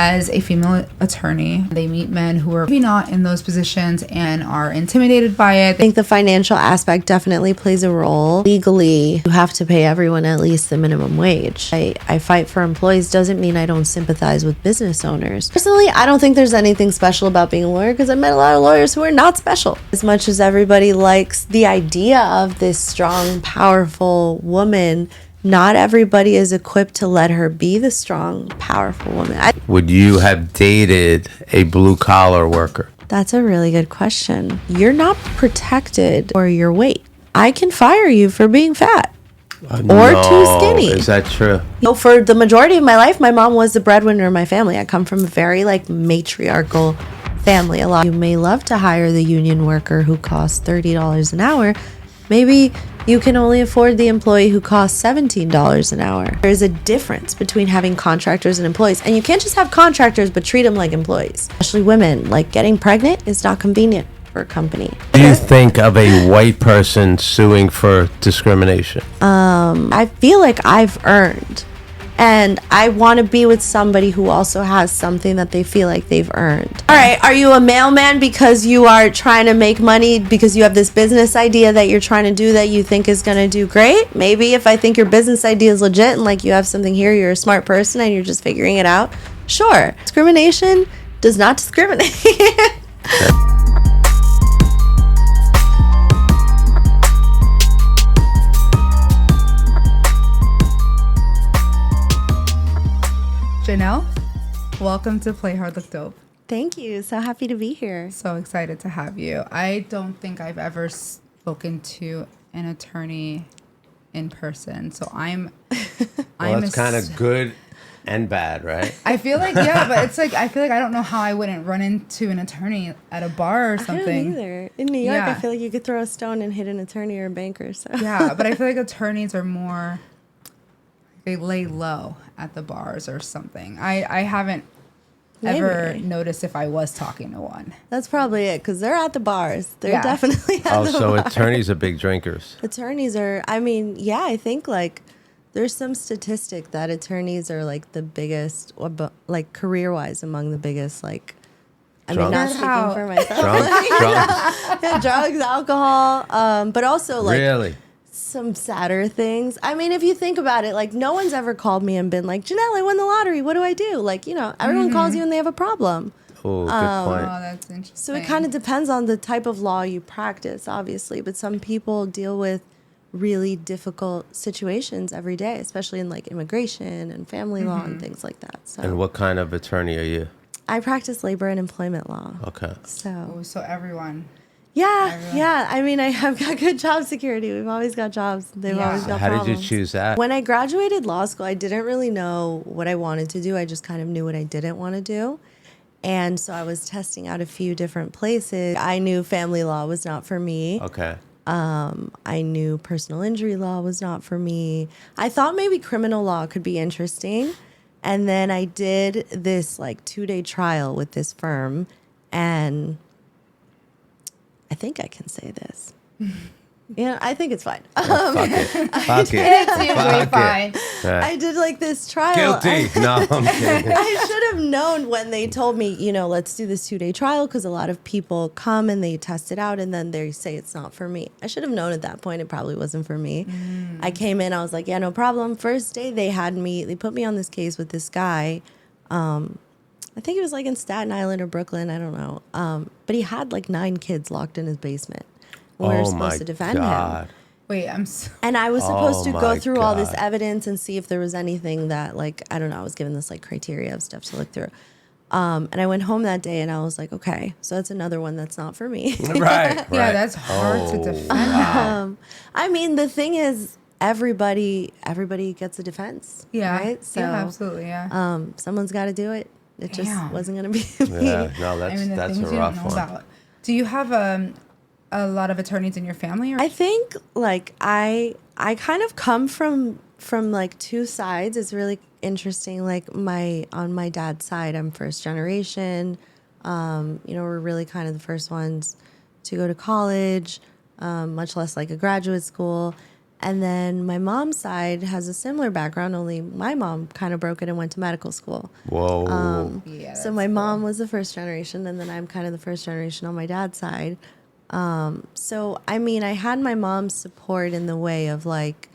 as a female attorney, they meet men who are maybe not in those positions and are intimidated by it. I think the financial aspect definitely plays a role. Legally, you have to pay everyone at least the minimum wage. I fight for employees doesn't mean I don't sympathize with business owners. Personally, I don't think there's anything special about being a lawyer because I met a lot of lawyers who are not special. As much as everybody likes the idea of this strong, powerful woman, not everybody is equipped to let her be the strong, powerful woman. Would you have dated a blue-collar worker? That's a really good question. You're not protected for your weight. I can fire you for being fat or too skinny. Is that true? For the majority of my life, my mom was the breadwinner in my family. I come from a very matriarchal family. A lot you may love to hire the union worker who costs $30 an hour. Maybe you can only afford the employee who costs $17 an hour. There's a difference between having contractors and employees. And you can't just have contractors but treat them like employees. Especially women. Getting pregnant is not convenient for a company. What do you think of a white person suing for discrimination? I feel like I've earned. And I want to be with somebody who also has something that they feel like they've earned. All right, are you a mailman because you are trying to make money because you have this business idea that you're trying to do that you think is going to do great? Maybe if I think your business idea is legit and you have something here, you're a smart person and you're just figuring it out. Sure. Discrimination does not discriminate. Janelle, welcome to Play Hard Look Dope. Thank you. So happy to be here. So excited to have you. I don't think I've ever spoken to an attorney in person. So Well, it's kind of good and bad, right? I feel like, yeah, but it's I feel like I don't know how I wouldn't run into an attorney at a bar or something. I don't either. In New York, Yeah. I feel like you could throw a stone and hit an attorney or a banker. So. Yeah, but I feel like attorneys are more, they lay low at the bars or something. I haven't ever noticed if I was talking to one. That's probably it, because they're at the bars. They're definitely at the bars. So attorneys are big drinkers. Attorneys are, I think there's some statistic that attorneys are the biggest, or career-wise among the biggest, not Drunks? speaking for myself. Drunks? Yeah, drugs, alcohol, but also Really? some sadder things. I mean, if you think about it, no one's ever called me and been like, Janelle, I won the lottery. What do I do? Everyone calls you when they have a problem. Oh, good point. Oh, that's interesting. So it kind of depends on the type of law you practice, obviously. But some people deal with really difficult situations every day, especially in immigration and family law and things like that. So And what kind of attorney are you? I practice labor and employment law. Okay. Oh, so everyone. Yeah. I mean, I've got good job security. We've always got jobs. They've always got How problems. did you choose that? When I graduated law school, I didn't really know what I wanted to do. I just kind of knew what I didn't want to do. And so I was testing out a few different places. I knew family law was not for me. Okay. I knew personal injury law was not for me. I thought maybe criminal law could be interesting. And then I did this 2-day trial with this firm, and I think I can say this. Yeah, I think it's fine. Fuck it. Fuck it. It's usually Fuck fine. it. I did this trial. Guilty. No, I'm kidding. I should have known when they told me, let's do this 2-day trial, because a lot of people come and they test it out and then they say it's not for me. I should have known at that point it probably wasn't for me. I came in, I was like, yeah, no problem. First day they put me on this case with this guy. I think it was in Staten Island or Brooklyn, I don't know. But he had 9 kids locked in his basement. We were supposed to defend him. Wait, And I was supposed to go through all this God. evidence and see if there was anything that, I don't know, I was given this criteria of stuff to look through. And I went home that day and I was like, okay, so that's another one that's not for me. Right. yeah, that's hard to defend that. I mean, the thing is, everybody gets a defense. Yeah. Right? So, yeah, absolutely, yeah. someone's got to do it. It just Damn. wasn't going to be me. Yeah. No, that's the a things you rough don't know one. about. Do you have a lot of attorneys in your family? Or? I think I kind of come from 2 sides. It's really interesting. On my dad's side, I'm first generation. We're really kind of the first ones to go to college, much less a graduate school. And then my mom's side has a similar background, only my mom kind of broke it and went to medical school. Whoa. Yeah, So that's my cool. mom was the first generation, and then I'm kind of the first generation on my dad's side. So, I mean, I had my mom's support in the way of like,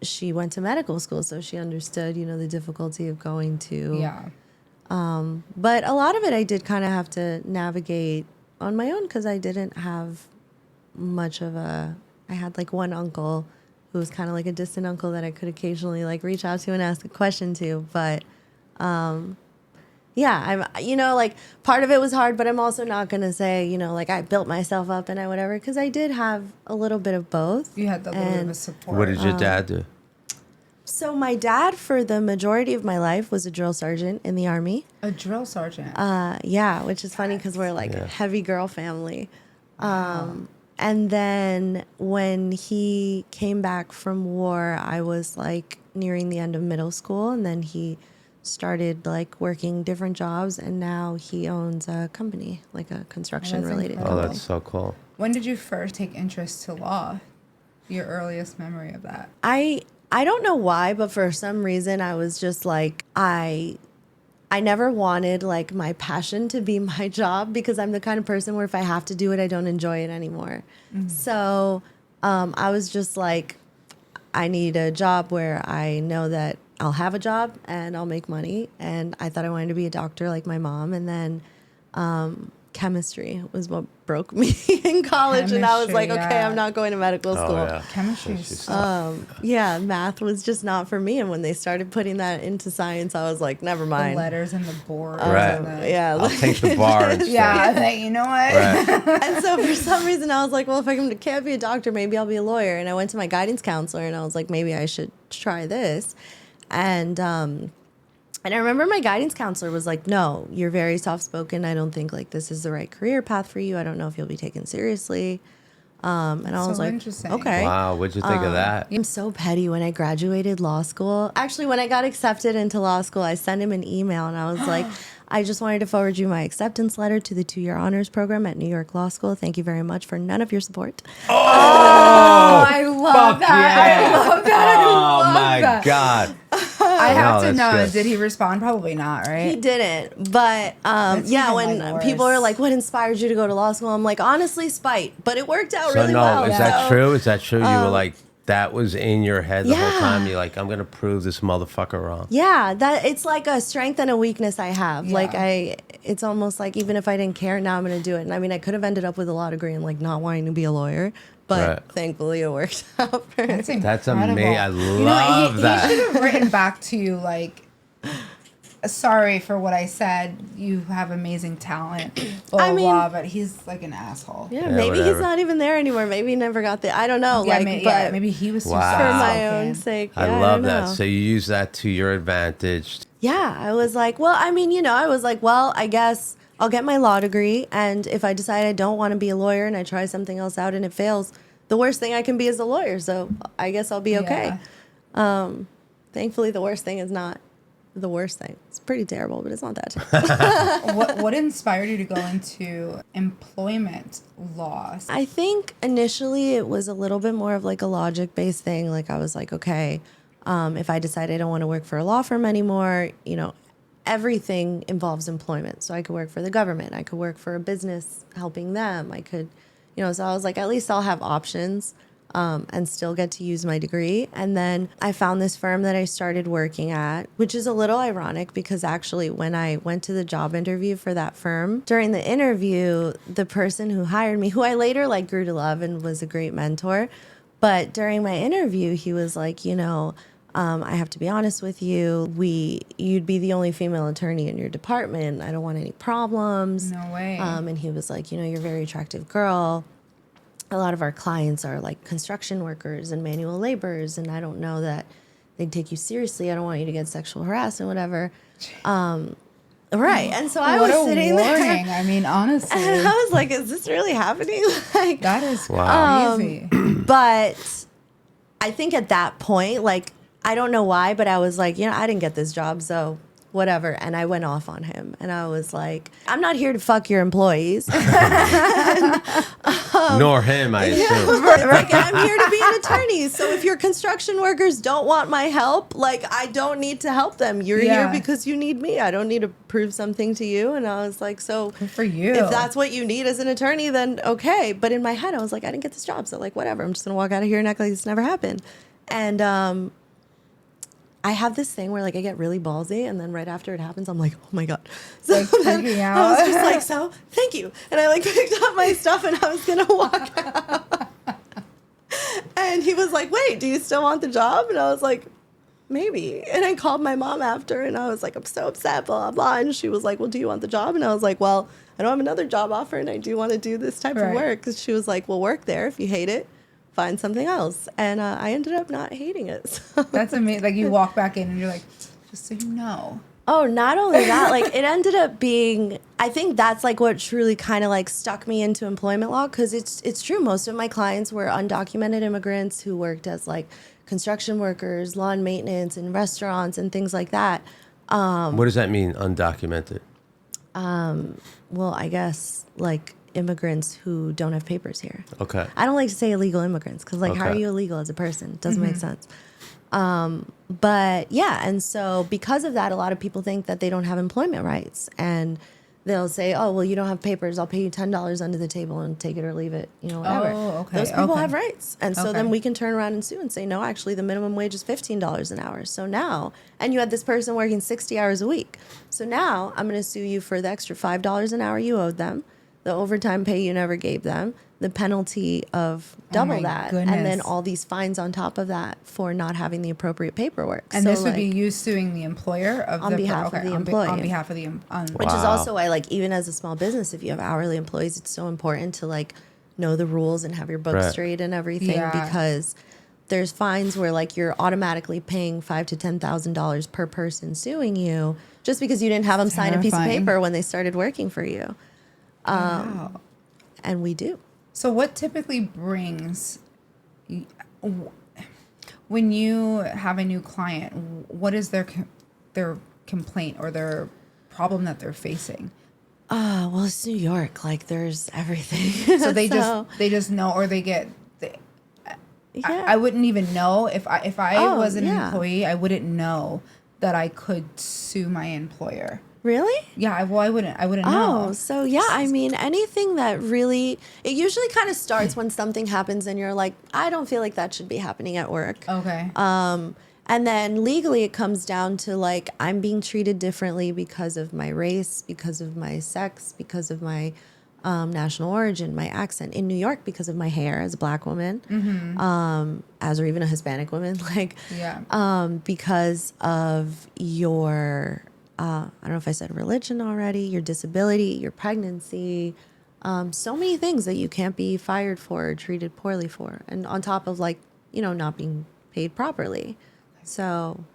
she went to medical school, so she understood, you know, the difficulty of going to. Yeah. But a lot of it I did kind of have to navigate on my own because I didn't have much of a. I had like one uncle who was kind of like a distant uncle that I could occasionally like reach out to and ask a question to. But yeah, I'm, you know, like part of it was hard, but I'm also not going to say, you know, like I built myself up and I whatever, because I did have a little bit of both. You had the little bit of And a support. What did your dad do? So my dad, for the majority of my life, was a drill sergeant in the Army. A drill sergeant. Yeah, which is funny because we're like a heavy girl family. And then when he came back from war, I was like nearing the end of middle school, and then he started like working different jobs, and now he owns a company, like a construction related incredible. Oh, company. that's so cool. When did you first take interest to law? Your earliest memory of that? I don't know why, but for some reason I was just like I never wanted like my passion to be my job, because I'm the kind of person where if I have to do it, I don't enjoy it anymore. So I was just like, I need a job where I know that I'll have a job and I'll make money. And I thought I wanted to be a doctor like my mom. And then chemistry was what broke me in college. And I was like, Chemistry, okay, yeah. I'm not going to medical school. Oh, yeah. Chemistry is so Yeah, math was just not for me. And when they started putting that into science, I was like, never the mind. letters and the board. Right. And the, Yeah. I'll take the bar instead. Yeah, I think, you know what? Right. And so for some reason, I was like, well, if I can't be a doctor, maybe I'll be a lawyer. And I went to my guidance counselor and I was like, maybe I should try this. And I remember my guidance counselor was like, no, you're very soft-spoken. I don't think like this is the right career path for you. I don't know if you'll be taken seriously. And I was So like, interesting. okay. Wow, what'd you think of that? I'm so petty. When I graduated law school, actually, when I got accepted into law school, I sent him an email and I was like, I just wanted to forward you my acceptance letter to the 2-year honors program at New York Law School. Thank you very much for none of your support. Oh, I love that. yeah. I love that. I Oh love my that. God. I have to that's know, good. did he respond? Probably not, He right? didn't. But yeah, even, when like, people worse. are like, what inspired you to go to law school? I'm like, honestly, spite. But it worked out So really no, well. is that So- true? Is that true? You were like, that was in your head the whole Yeah. time. You're like, I'm gonna prove this motherfucker wrong. Yeah, that it's like a strength and a weakness I have. Yeah. Like it's almost like even if I didn't care, now I'm going to do it. And I mean, I could have ended up with a law degree and like not wanting to be a lawyer, but Right. thankfully it worked out. For That's That's incredible. amazing. I You know, love he that. should have written back to you like, sorry for what I said. You have amazing talent. Blah, I mean- blah, but he's like an asshole. Yeah, Yeah, maybe whatever. he's not even there anymore. Maybe he never got the. I don't know. Yeah, like, but maybe he was too Wow. for soft my spoken. own sake, I yeah, love don't that. know. So you use that to your advantage. Yeah, I was like, well, I mean, you know, I was like, well, I guess I'll get my law degree, and if I decide I don't want to be a lawyer and I try something else out and it fails, the worst thing I can be is a lawyer. So I guess I'll be okay. Thankfully, the worst thing is not the worst thing. It's pretty terrible, but it's not that terrible. What inspired you to go into employment law? I think initially it was a little bit more of like a logic-based thing. Like I was like, okay, if I decide I don't want to work for a law firm anymore, you know, everything involves employment. So I could work for the government. I could work for a business helping them. I could, you know, so I was like, at least I'll have options and still get to use my degree. And then I found this firm that I started working at, which is a little ironic because actually when I went to the job interview for that firm, during the interview, the person who hired me, who I later like grew to love and was a great mentor, but during my interview, he was like, you know, I have to be honest with you. You'd be the only female attorney in your department. I don't want any problems. No way. And he was like, you know, you're a very attractive girl. A lot of our clients are like construction workers and manual laborers, and I don't know that they'd take you seriously. I don't want you to get sexual harassed and whatever. Right. And so I what was a sitting warning. there. I mean, honestly, And I was like, is this really happening? Like, that is Wow. crazy. but I think at that point, like, I don't know why, but I was like, you know, I didn't get this job, so whatever. And I went off on him. And I was like, I'm not here to fuck your employees. Nor him, I assume. Like, I'm here to be an attorney. So if your construction workers don't want my help, like, I don't need to help them. You're here because you need me. I don't need to prove something to you. And I was like, so Good for you. if that's what you need as an attorney, then okay. But in my head, I was like, I didn't get this job. So like, whatever. I'm just going to walk out of here and act like this never happened. And I have this thing where like I get really ballsy, and then right after it happens, I'm like, oh my God. So Like, then freaking I was out. just like, so thank you. And I like picked up my stuff and I was going to walk out. And he was like, wait, do you still want the job? And I was like, maybe. And I called my mom after and I was like, I'm so upset, blah, blah, blah. And she was like, well, do you want the job? And I was like, well, I don't have another job offer and I do want to do this type of work. Because she was like, well, work there. If you hate it, find something else. And I ended up not hating it. So. That's amazing. Like you walk back in and you're like, just so you know. Oh, not only that, like it ended up being, I think that's like what truly kind of like stuck me into employment law, because it's true. Most of my clients were undocumented immigrants who worked as like construction workers, lawn maintenance, and restaurants and things like that. What does that mean, undocumented? Well, I guess like immigrants who don't have papers here. Okay. I don't like to say illegal immigrants because like how are you illegal as a person? It doesn't make sense. But yeah, and so because of that, a lot of people think that they don't have employment rights, and they'll say, oh, well, you don't have papers. I'll pay you $10 under the table and take it or leave it, you know, whatever. Oh, okay. Those people have rights. And so then Okay. we can turn around and sue and say, no, actually the minimum wage is $15 an hour. So now, and you had this person working 60 hours a week. So now I'm going to sue you for the extra $5 an hour you owed them, the overtime pay you never gave them, the penalty of double that, and then goodness. all these fines on top of that for not having the appropriate paperwork. And So, this would be like, you suing the employer of On behalf of the employee. on behalf of the which is also why, like, even as a small business, if you have hourly employees, it's so important to like know the rules and have your books Right. straight and everything, Yeah. because there's fines where like you're automatically paying $5,000 to $10,000 per person suing you just because you didn't have them sign a piece of Terrifying. paper when they started working for you. Wow. And we do. So what typically brings when you have a new client, what is their complaint or their problem that they're facing? Well, it's New York. Like, there's everything. So they just know, or they get. Yeah. I wouldn't even know if I Oh, was an yeah. employee. I wouldn't know that I could sue my employer. Really? Yeah, I wouldn't know. Oh, so yeah, I mean, anything that really, it usually kind of starts when something happens and you're like, I don't feel like that should be happening at work. Okay. And then legally it comes down to like, I'm being treated differently because of my race, because of my sex, because of my national origin, my accent. In New York, because of my hair as a Black woman, as or even a Hispanic woman, like, Yeah. because of your, I don't know if I said religion already, your disability, your pregnancy, so many things that you can't be fired for or treated poorly for. And on top of like, you know, not being paid properly. So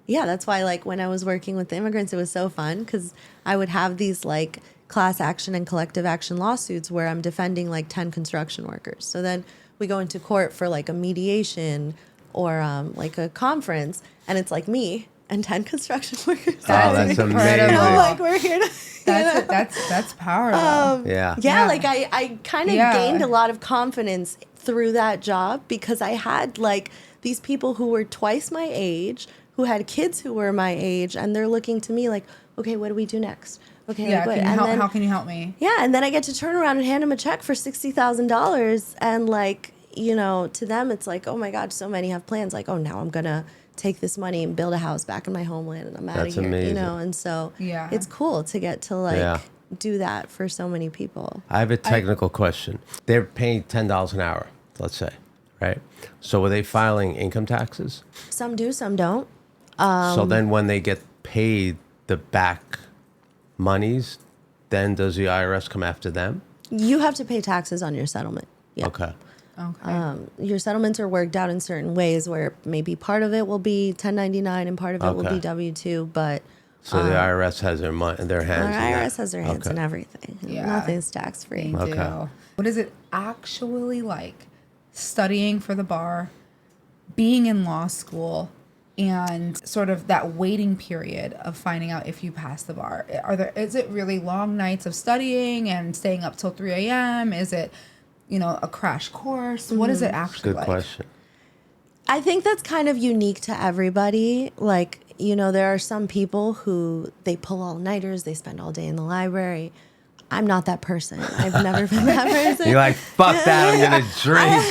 yeah, that's why like when I was working with the immigrants, it was so fun because I would have these like class action and collective action lawsuits where I'm defending like 10 construction workers. So then we go into court for like a mediation or like a conference, and it's like me and 10 construction workers. That's incredible. amazing. I'm like, we're here to. That's powerful. Yeah. Yeah, Yeah. like I kind of Yeah. gained a lot of confidence through that job because I had like these people who were twice my age, who had kids who were my age, and they're looking to me like, okay, what do we do next? Okay, Yeah. like, what? Can you And help, then- how can you help me? yeah, and then I get to turn around and hand them a check for $60,000, and like, you know, to them it's like, oh my God, so many have plans. Like, oh, now I'm gonna take this money and build a house back in my homeland, and I'm out of That's here. amazing. You know, and so Yeah. it's cool to get to like Yeah. do that for so many people. I have a technical question. They're paying $10 an hour, let's say, right? So were they filing income taxes? Some do, some don't. So then when they get paid the back monies, then does the IRS come after them? You have to pay taxes on your settlement. Yeah. Okay. Okay. Your settlements are worked out in certain ways where maybe part of it will be 1099 and part of it will Okay. be W-2, but So the IRS has their hands our in that. IRS has their hands Okay. in everything. Yeah. Nothing's tax free. They Okay. do. What is it actually like studying for the bar, being in law school, and sort of that waiting period of finding out if you pass the bar? Is it really long nights of studying and staying up till 3 a.m.? Is it, a crash course? What is it actually Good like? question. I think that's kind of unique to everybody. Like, there are some people who they pull all-nighters, they spend all day in the library. I'm not that person. I've never been that person. You're like, fuck that, I'm going to drink.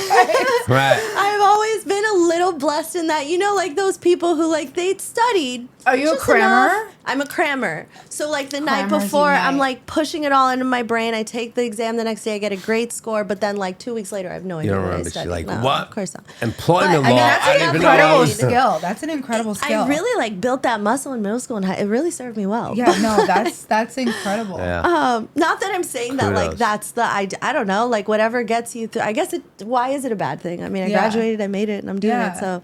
Right. I've always been a little blessed in that, like those people who they studied. Are you a just crammer? enough. I'm a crammer. So the night Crammers before, unite. I'm pushing it all into my brain. I take the exam the next day. I get a great score. But then 2 weeks later, I have no idea You don't what I remember. She's studied. like, No, what? Of course not. Employment But, I mean, law. that's I an didn't even know that incredible was skill. That's an incredible skill. I really built that muscle in middle school and it really served me well. Yeah, no, that's incredible. Yeah. Not that I'm saying that Kudos. that's the I don't know, whatever gets you through. I guess why is it a bad thing? I mean, I Yeah. graduated, I made it, and I'm doing Yeah. it. So,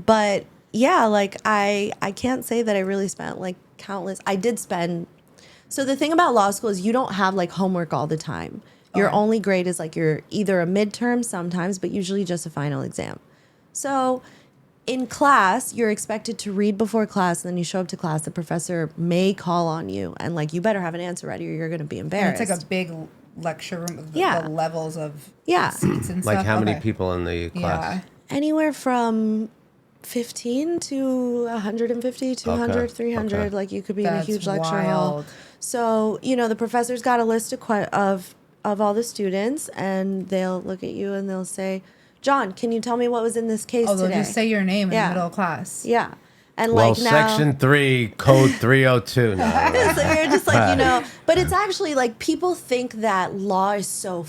but yeah, I can't say that I really spent countless. I did spend. So the thing about law school is you don't have homework all the time. Your Okay. only grade is you're either a midterm sometimes, but usually just a final exam. So in class, you're expected to read before class, and then you show up to class. The professor may call on you, and you better have an answer ready, or you're going to be And embarrassed. it's a big lecture room with Yeah. the levels of Yeah. seats and stuff. Like how many Okay. people in the class? Yeah. Anywhere from 15 to 150, 200, Okay. 300. Okay. You could be in a That's huge lecture hall. wild. So, the professor's got a list of all the students, and they'll look at you and they'll say, John, can you tell me what was in this case Oh, they'll today? just say your name in Yeah. the middle of class. Yeah. And Well, now... Section 3, Code 302. No, So you're just but it's actually people think that law is so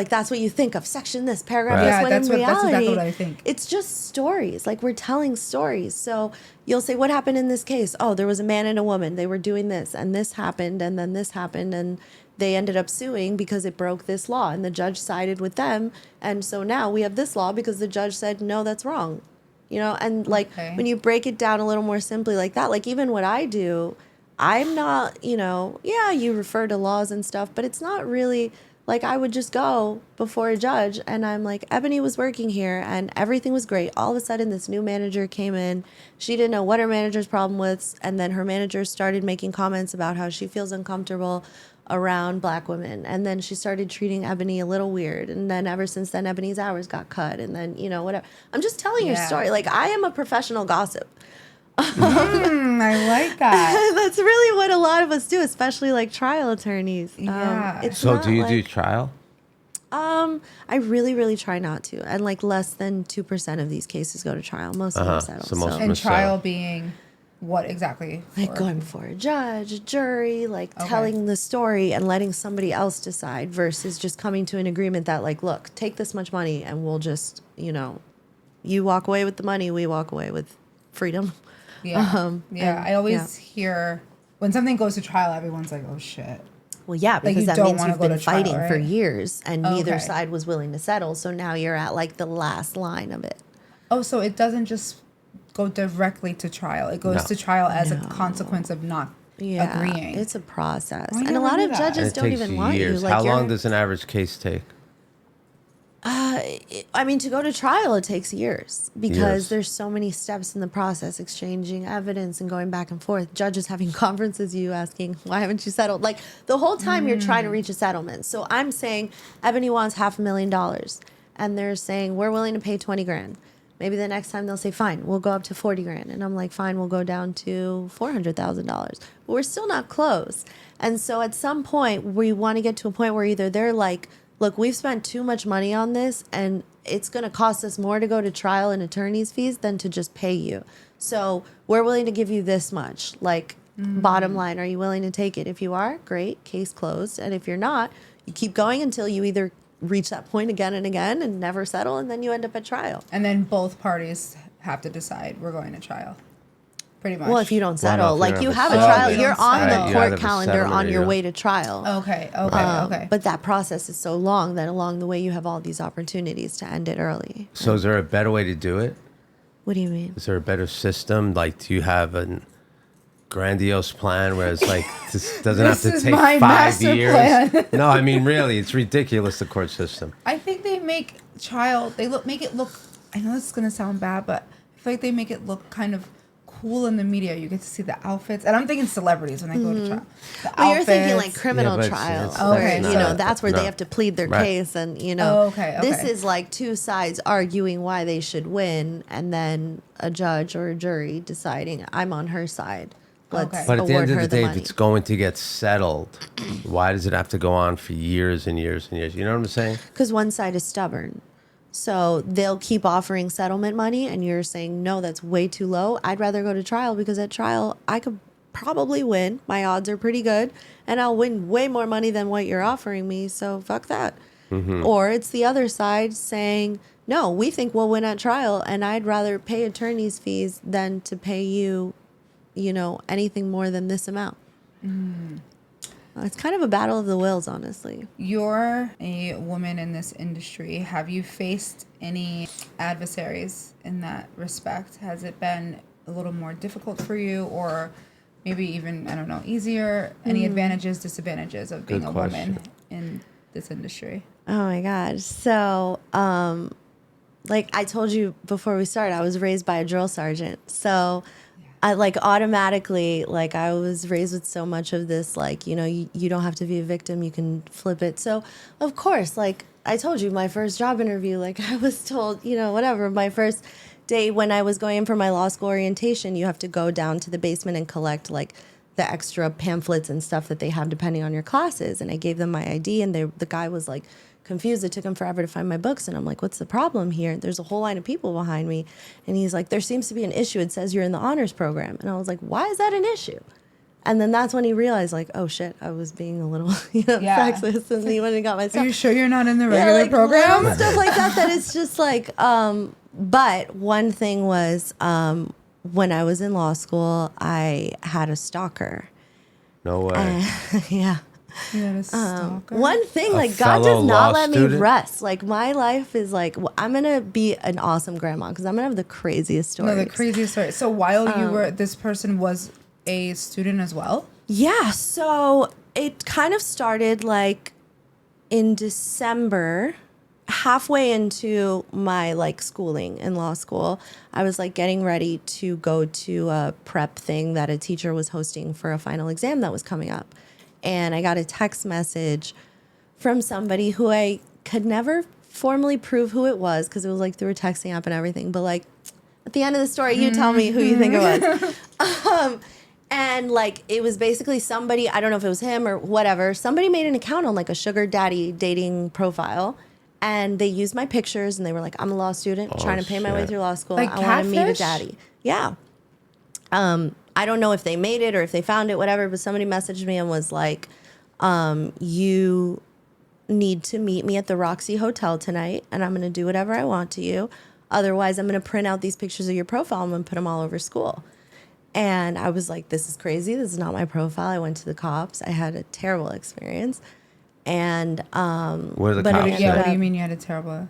that's what you think of, section this, paragraph Right. this, Yeah, when that's in reality, exactly what I think. it's just stories. We're telling stories. So you'll say, what happened in this case? Oh, there was a man and a woman. They were doing this, and this happened, and then this happened, and they ended up suing because it broke this law, and the judge sided with them. And so now we have this law because the judge said, no, that's wrong. And Okay. when you break it down a little more simply like that, even what I do, I'm not, yeah, you refer to laws and stuff, but it's not really I would just go before a judge and I'm Ebony was working here and everything was great. All of a sudden, this new manager came in. She didn't know what her manager's problem was. And then her manager started making comments about how she feels uncomfortable around Black women. And then she started treating Ebony a little weird. And then ever since then, Ebony's hours got cut. And then, whatever. I'm just telling your Yeah. story. I am a professional gossip. I like that. That's really what a lot of us do, especially trial attorneys. Yeah. It's So not do you do trial? I really, really try not to. And less than 2% of these cases go to trial. Most of them settle. So most of them And are trial settled. being what exactly? for? Going before a judge, a jury, telling the story and letting somebody else decide versus just coming to an agreement that look, take this much money and we'll just, you walk away with the money, we walk away with freedom. Yeah. Yeah. and- I always hear when something goes to trial, everyone's like, oh shit. Well, yeah, because you that don't means wanna you've go been to trial, fighting for right? years and neither Okay. side was willing to settle. So now you're at the last line of it. Oh, so it doesn't just go directly to trial. It goes No. to trial as a consequence of not Yeah, agreeing. it's a process. I And a never lot knew of that. judges And it don't takes even want years. you. How long you're- does an average case take? I mean, to go to trial, it takes years because Years. there's so many steps in the process, exchanging evidence and going back and forth. Judges having conferences, you asking, why haven't you settled? The whole time you're trying to reach a settlement. So I'm saying Ebony wants $500,000 and they're saying, we're willing to pay 20 grand. Maybe the next time they'll say, fine, we'll go up to 40 grand. And I'm like, fine, we'll go down to $400,000. But we're still not close. And so at some point, we want to get to a point where either they're like, look, we've spent too much money on this and it's going to cost us more to go to trial and attorney's fees than to just pay you. So we're willing to give you this much. Bottom line, are you willing to take it? If you are, great, case closed. And if you're not, you keep going until you either reach that point again and again and never settle, and then you end up at trial. And then both parties have to decide we're going to trial. Pretty much. Well, if you don't Well, no, settle, if you don't you have have a a settle, trial, you you're don't on settle. the Right, you court either have a calendar settlement on or your you way to trial. Okay. Okay. But that process is so long that along the way you have all these opportunities to end it early. So is there a better way to do it? What do you mean? Is there a better system? Do you have a grandiose plan where it's this doesn't have This to is take my 5 master years? plan. No, I mean, really, it's ridiculous, the court system. I think they make make it look. I know this is gonna sound bad, but I feel like they make it look kind of cool in the media. You get to see the outfits, and I'm thinking celebrities when they go to trial. Well, you're thinking like criminal but trial, it's where not- that's where no. they have to plead their Right. case, and Okay. this is like two sides arguing why they should win, and then a judge or a jury deciding I'm on her side. Let's Okay. But at the award end of her the day, if money. it's going to get settled, why does it have to go on for years and years and years? You know what I'm saying? Because one side is stubborn. So they'll keep offering settlement money, and you're saying, no, that's way too low. I'd rather go to trial because at trial, I could probably win. My odds are pretty good, and I'll win way more money than what you're offering me. So fuck that. Or it's the other side saying, no, we think we'll win at trial, and I'd rather pay attorney's fees than to pay you, anything more than this amount. It's kind of a battle of the wills, honestly. You're a woman in this industry. Have you faced any adversaries in that respect? Has it been a little more difficult for you, or maybe even, I don't know, easier? Any advantages, disadvantages of being Good a question. woman in this industry? Oh my God. So, like I told you before we started, I was raised by a drill sergeant. So I automatically, I was raised with so much of this, you don't have to be a victim, you can flip it. So of course, I told you, my first job interview, I was told, whatever, my first day when I was going in for my law school orientation, you have to go down to the basement and collect the extra pamphlets and stuff that they have depending on your classes. And I gave them my ID, and the guy was confused. It took him forever to find my books. And I'm like, what's the problem here? There's a whole line of people behind me. And he's like, there seems to be an issue. It says you're in the honors program. And I was like, why is that an issue? And then that's when he realized, oh shit, I was being a little, sexist. And he went and got my stuff. Are you sure you're not in the regular program? Little stuff like that. That it's just but one thing was, when I was in law school, I had a stalker. No way. Yeah. You had a stalker? One thing, God fellow does not law let me student? rest. My life is I'm going to be an awesome grandma because I'm going to have the craziest stories. No, the craziest story. So while you were, this person was a student as well? Yeah. So it kind of started in December, halfway into my schooling in law school. I was getting ready to go to a prep thing that a teacher was hosting for a final exam that was coming up. And I got a text message from somebody who I could never formally prove who it was because it was through a texting app and everything. But at the end of the story, you tell me who you think it was. And it was basically somebody, I don't know if it was him or whatever. Somebody made an account on a sugar daddy dating profile. And they used my pictures and they were I'm a law student trying to pay my way shit. through law school. Like I want to meet a catfish? daddy. Yeah. I don't know if they made it or if they found it, whatever, but somebody messaged me and was you need to meet me at the Roxy Hotel tonight and I'm going to do whatever I want to you. Otherwise, I'm going to print out these pictures of your profile and I'm going to put them all over school. And I was like, this is crazy. This is not my profile. I went to the cops. I had a terrible experience. And What are the but it cops ended Yeah, say? what do up- you mean you had a terrible...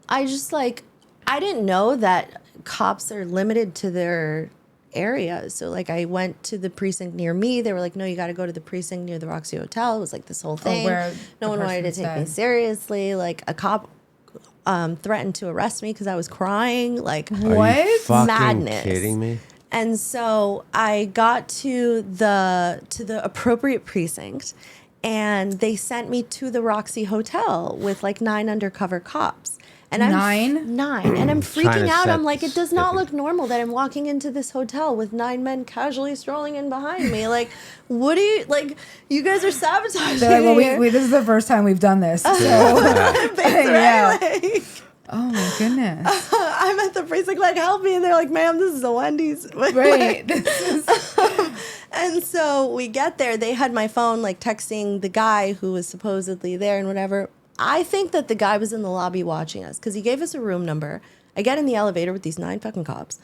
I just I didn't know that cops are limited to their areas. So I went to the precinct near me. They were like, no, you got to go to the precinct near the Roxy Hotel. It was this whole thing. where No the one wanted to person take me said. seriously. A cop threatened to arrest me because I was crying. Are What? you fucking Madness. kidding me? And so I got to the appropriate precinct, and they sent me to the Roxy Hotel with 9 undercover cops. And Nine? and I'm Trying freaking to out. set I'm it does not the- look normal that I'm walking into this hotel with 9 men casually strolling in behind me. What do you you guys are sabotaging They're like, me well, this is the first time we've done this. So, yeah. oh my goodness. I'm at the precinct, help me. And they're like, ma'am, this is a Wendy's. Right. This is... And so we get there. They had my phone, texting the guy who was supposedly there and whatever. I think that the guy was in the lobby watching us because he gave us a room number. I get in the elevator with these 9 fucking cops.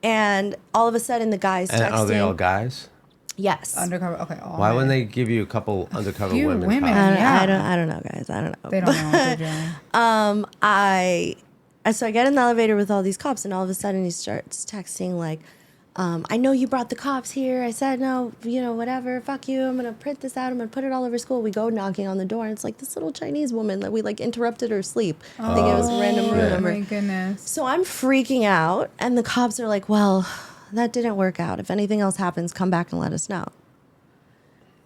And all of a sudden, the guy's And texting. are they all guys? Yes. Undercover. Okay. All Why men. wouldn't they give you a couple undercover few women? women. cops? Yeah. I don't know, guys. I don't know. They don't know what they're doing. So I get in the elevator with all these cops, and all of a sudden he starts texting I know you brought the cops here. I said, no, whatever, fuck you. I'm going to print this out. I'm going to put it all over school. We go knocking on the door, and it's like this little Chinese woman that we like interrupted her sleep. I think it was a random room number. Oh my goodness. So I'm freaking out, and the cops are like, well, that didn't work out. If anything else happens, come back and let us know.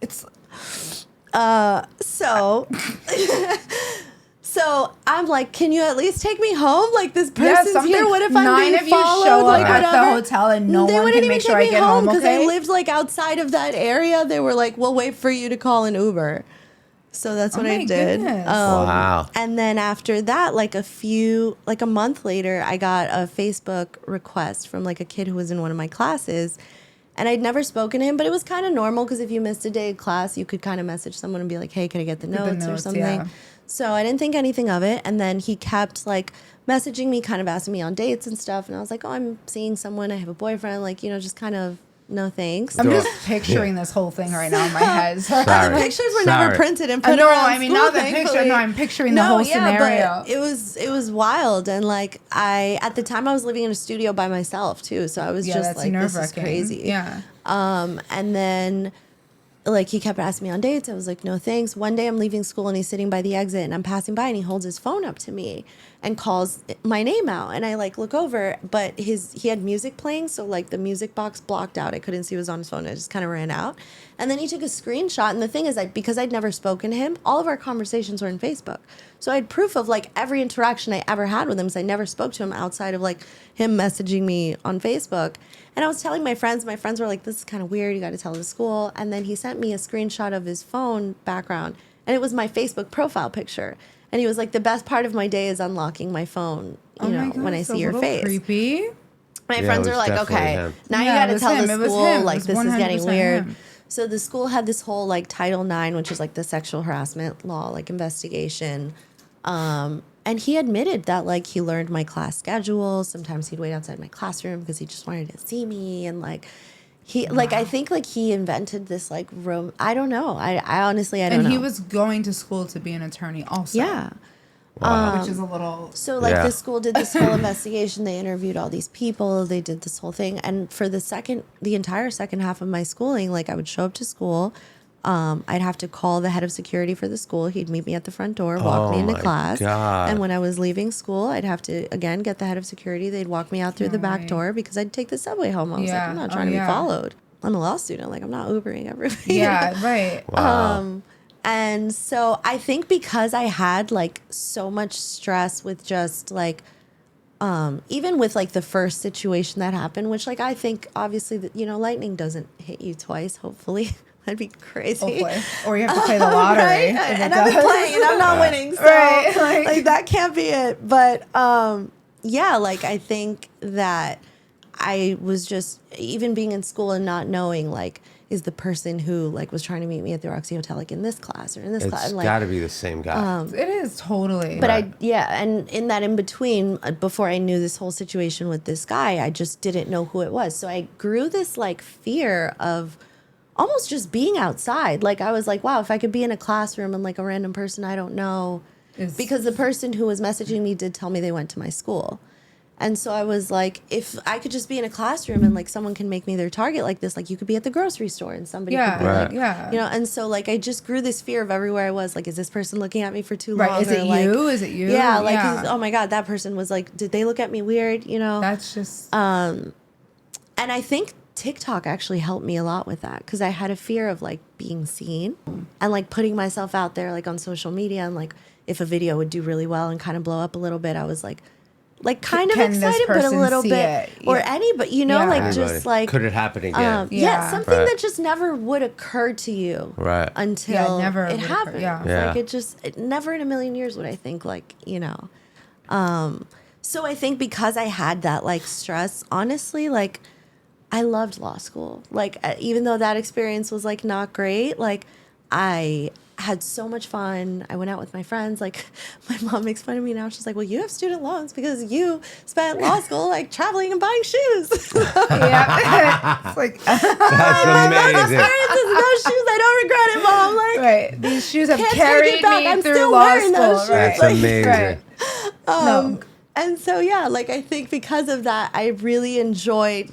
It's So I'm like, can you at least take me home? Like, this person's here. What if I'm nine being of you followed? show like, up at whatever. the hotel and no They one wouldn't can even make sure take I me get home, because okay? I lived like outside of that area. They were like, we'll wait for you to call an Uber. So that's what I did. Goodness. Wow. And then after that, like a month later, I got a Facebook request from like a kid who was in one of my classes. And I'd never spoken to him, but it was kind of normal because if you missed a day of class, you could kind of message someone and be like, hey, can I get the notes or something? Yeah. So I didn't think anything of it. And then he kept like messaging me, kind of asking me on dates and stuff. And I was like, oh, I'm seeing someone. I have a boyfriend. Like, just kind of no thanks. I'm just picturing this whole thing right now in my head. Sorry. The pictures were never printed and put No, around I mean, school, not the thankfully. picture. No, I'm picturing the whole scenario. But it was wild. And like at the time I was living in a studio by myself too. So I was just that's like, this is nerve-wracking. crazy. Yeah. And then like he kept asking me on dates. I was like, no thanks. One day I'm leaving school and he's sitting by the exit and I'm passing by and he holds his phone up to me and calls my name out. And I like look over, but he had music playing. So like the music box blocked out. I couldn't see what was on his phone. I just kind of ran out. And then he took a screenshot. And the thing is that because I'd never spoken to him, all of our conversations were in Facebook. So I had proof of like every interaction I ever had with him because I never spoke to him outside of like him messaging me on Facebook. And I was telling my friends were like, this is kind of weird. You got to tell the school. And then he sent me a screenshot of his phone background. And it was my Facebook profile picture. And he was like, the best part of my day is unlocking my phone, when I see your face. Creepy. My friends it were was like, definitely okay, him. now Yeah, you it got to was tell him. the It was school, him. It like, was this is getting 100% weird. him. So the school had this whole, like, Title IX, which is, like, the sexual harassment law, like, investigation. And he admitted that, like, he learned my class schedule. Sometimes he'd wait outside my classroom because he just wanted to see me. And, like, I think, like, he invented this, like, room. I don't know. I honestly, I don't know. And he was going to school to be an attorney also. Yeah. Which is a little... So, like, Yeah. the school did this whole investigation. They interviewed all these people. They did this whole thing. And for the entire second half of my schooling, like, I would show up to school. I'd have to call the head of security for the school. He'd meet me at the front door, walk me into my class. God. And when I was leaving school, I'd have to, again, get the head of security. They'd walk me out through the back door because I'd take the subway home. I was like, Yeah. I'm not Oh, trying to yeah. be followed. I'm a law student. Like, I'm not Ubering everywhere. Yeah, right. Wow. And so I think because I had like so much stress with just like, even with like the first situation that happened, which like I think obviously that, lightning doesn't hit you twice, hopefully. That'd be crazy. Hopefully. Or you have to play the lottery. Right? if it And I've been does. playing and I'm not winning. So Right, like that can't be it. But yeah, like I think that I was just, even being in school and not knowing like, is the person who like was trying to meet me at the Roxy Hotel like in this class or in this class? It's And, like, got to be the same guy. It is totally. but Right. and in that in between, before I knew this whole situation with this guy, I just didn't know who it was. So I grew this like fear of almost just being outside. Like I was like, wow, if I could be in a classroom and like a random person I don't know, because the person who was messaging me did tell me they went to my school. And so I was like, if I could just be in a classroom and like someone can make me their target like this, like you could be at the grocery store and somebody could be Right. like, Yeah. and so like I just grew this fear of everywhere I was. Like, is this person looking at me for too Right. long? Is it Or, like, you? Is it you? Yeah, like oh my God, that person was like, did they look at me weird? That's just... And I think TikTok actually helped me a lot with that because I had a fear of like being seen and like putting myself out there like on social media, and like if a video would do really well and kind of blow up a little bit, I was like kind of Can this excited, but a person little see bit, it? or Yeah. anybody, Yeah. like Anybody. just like Could it happen again? yeah, something Right. that just never would occur to you, Right. until never it would occur, happened. yeah. Yeah. Like it never in a million years would I think like So I think because I had that like stress, honestly, like I loved law school. Like even though that experience was like not great, like I had so much fun. I went out with my friends. Like my mom makes fun of me now. She's like, well, you have student loans because you spent law school like traveling and buying shoes. yeah. It's like... That's amazing. Experiences, those shoes, I don't regret it, Mom. Like, Right. These shoes have Can't take carried it back. me I'm through still law wearing school. those shoes. Right. That's amazing. Right. No. And so, yeah, like I think because of that, I really enjoyed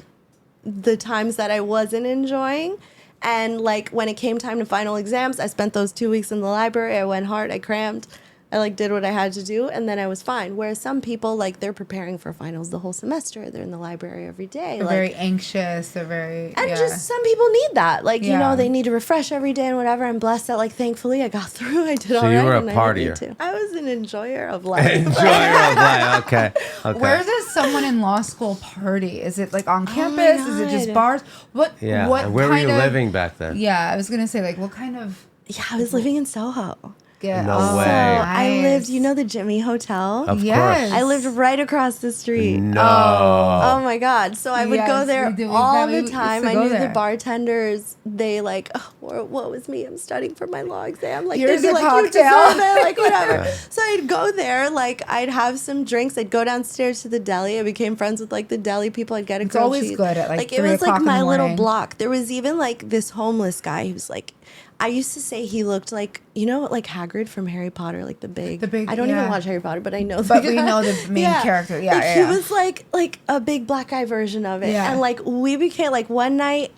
the times that I wasn't enjoying. And like when it came time to final exams, I spent those 2 weeks in the library. I went hard, I crammed. I like did what I had to do, and then I was fine. Whereas some people, like, they're preparing for finals the whole semester. They're in the library every day. They're like, very anxious. They're very and just some people need that. Like, you Yeah. know, they need to refresh every day and whatever. I'm blessed that, like, thankfully I got through. I did all right. you were a and I didn't need partier. to. I was an enjoyer of life. Enjoyer of life. Okay. Where does someone in law school party? Is it like on my campus? Is it just God. bars? What? Yeah. What And where were you kind of- living back then? Yeah, I was gonna say like what kind of. Yeah, I was living in Soho. Yeah. No way. So I nice. lived, you know, the Jimmy Hotel? Of Yes. I lived right across the street. No. Oh my God. So I would Yes, go there we do. We all probably the used time. to I go knew there. the bartenders, they like, oh, what was me? I'm studying for my law exam. Like, Here's they'd be a like, cocktail. you deserve it, like, whatever. So I'd go there, like, I'd have some drinks. I'd go downstairs to the deli. I became friends with, like, the deli people. I'd get a It's grilled always cheese. good at, like, it 3 was, like, o'clock in the my little morning. block. There was even, like, this homeless guy who's, like, I used to say he looked like, you know, like Hagrid from Harry Potter, like the big. I don't even yeah. watch Harry Potter, but I know. But the we guy. know the main character. Yeah, like, yeah, he yeah. was like a big black guy version of it. Yeah. And like we became like one night,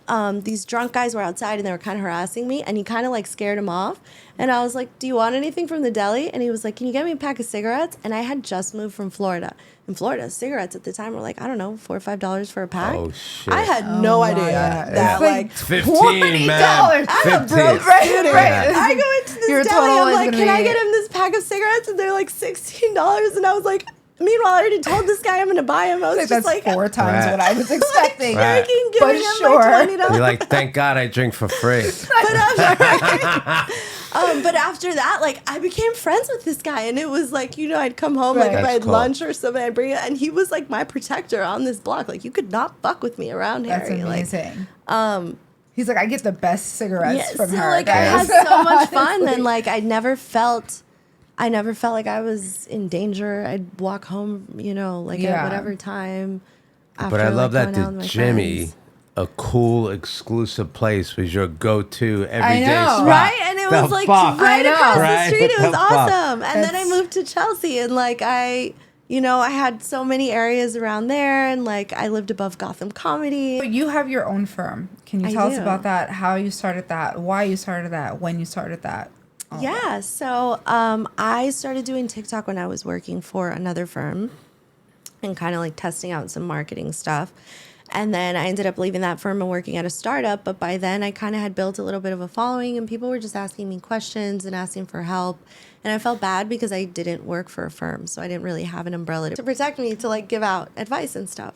these drunk guys were outside and they were kind of harassing me, and he kind of like scared him off. And I was like, "Do you want anything from the deli?" And he was like, "Can you get me a pack of cigarettes?" And I had just moved from Florida. In Florida, cigarettes at the time were like, I don't know, $4 or $5 for a pack. Oh, shit. I had no my idea God. that It's like 15, man. I'm a 15. broke Right, student. right. I go into this Your deli. total I'm is like, gonna can I be- get him this pack of cigarettes? And they're like $16. And I was like, meanwhile, I already told this guy I'm going to buy him. I was Like just that's like, 4 times Right. what I was expecting. Right. giving But him sure. like $20. You're like, thank God I drink for free. But after that, like, I became friends with this guy, and it was like, you know, I'd come home, Right. like, if I That's had cool. lunch or something, I'd bring it, and he was like my protector on this block. Like, you could not fuck with me around That's Harry. amazing. Like, He's like, I get the best cigarettes yeah, from so her. like, I guys. had so much fun, Honestly. and like, I never felt like I was in danger. I'd walk home, you know, like Yeah. at whatever time. After, But I love like, that going out with the my Jimmy, friends. a cool, exclusive place, was your go-to I everyday know. spot. Right, and it The was like fuck? right I know. across Right? the street. It was The fuck? awesome. And then I That's- moved to Chelsea, and like I had so many areas around there, and like I lived above Gotham Comedy. But you have your own firm. Can you I tell us do. about that? How you started that? Why you started that? When you started that? Yeah, so I started doing TikTok when I was working for another firm and kind of like testing out some marketing stuff. And then I ended up leaving that firm and working at a startup. But by then, I kind of had built a little bit of a following, and people were just asking me questions and asking for help. And I felt bad because I didn't work for a firm, so I didn't really have an umbrella to protect me to like give out advice and stuff.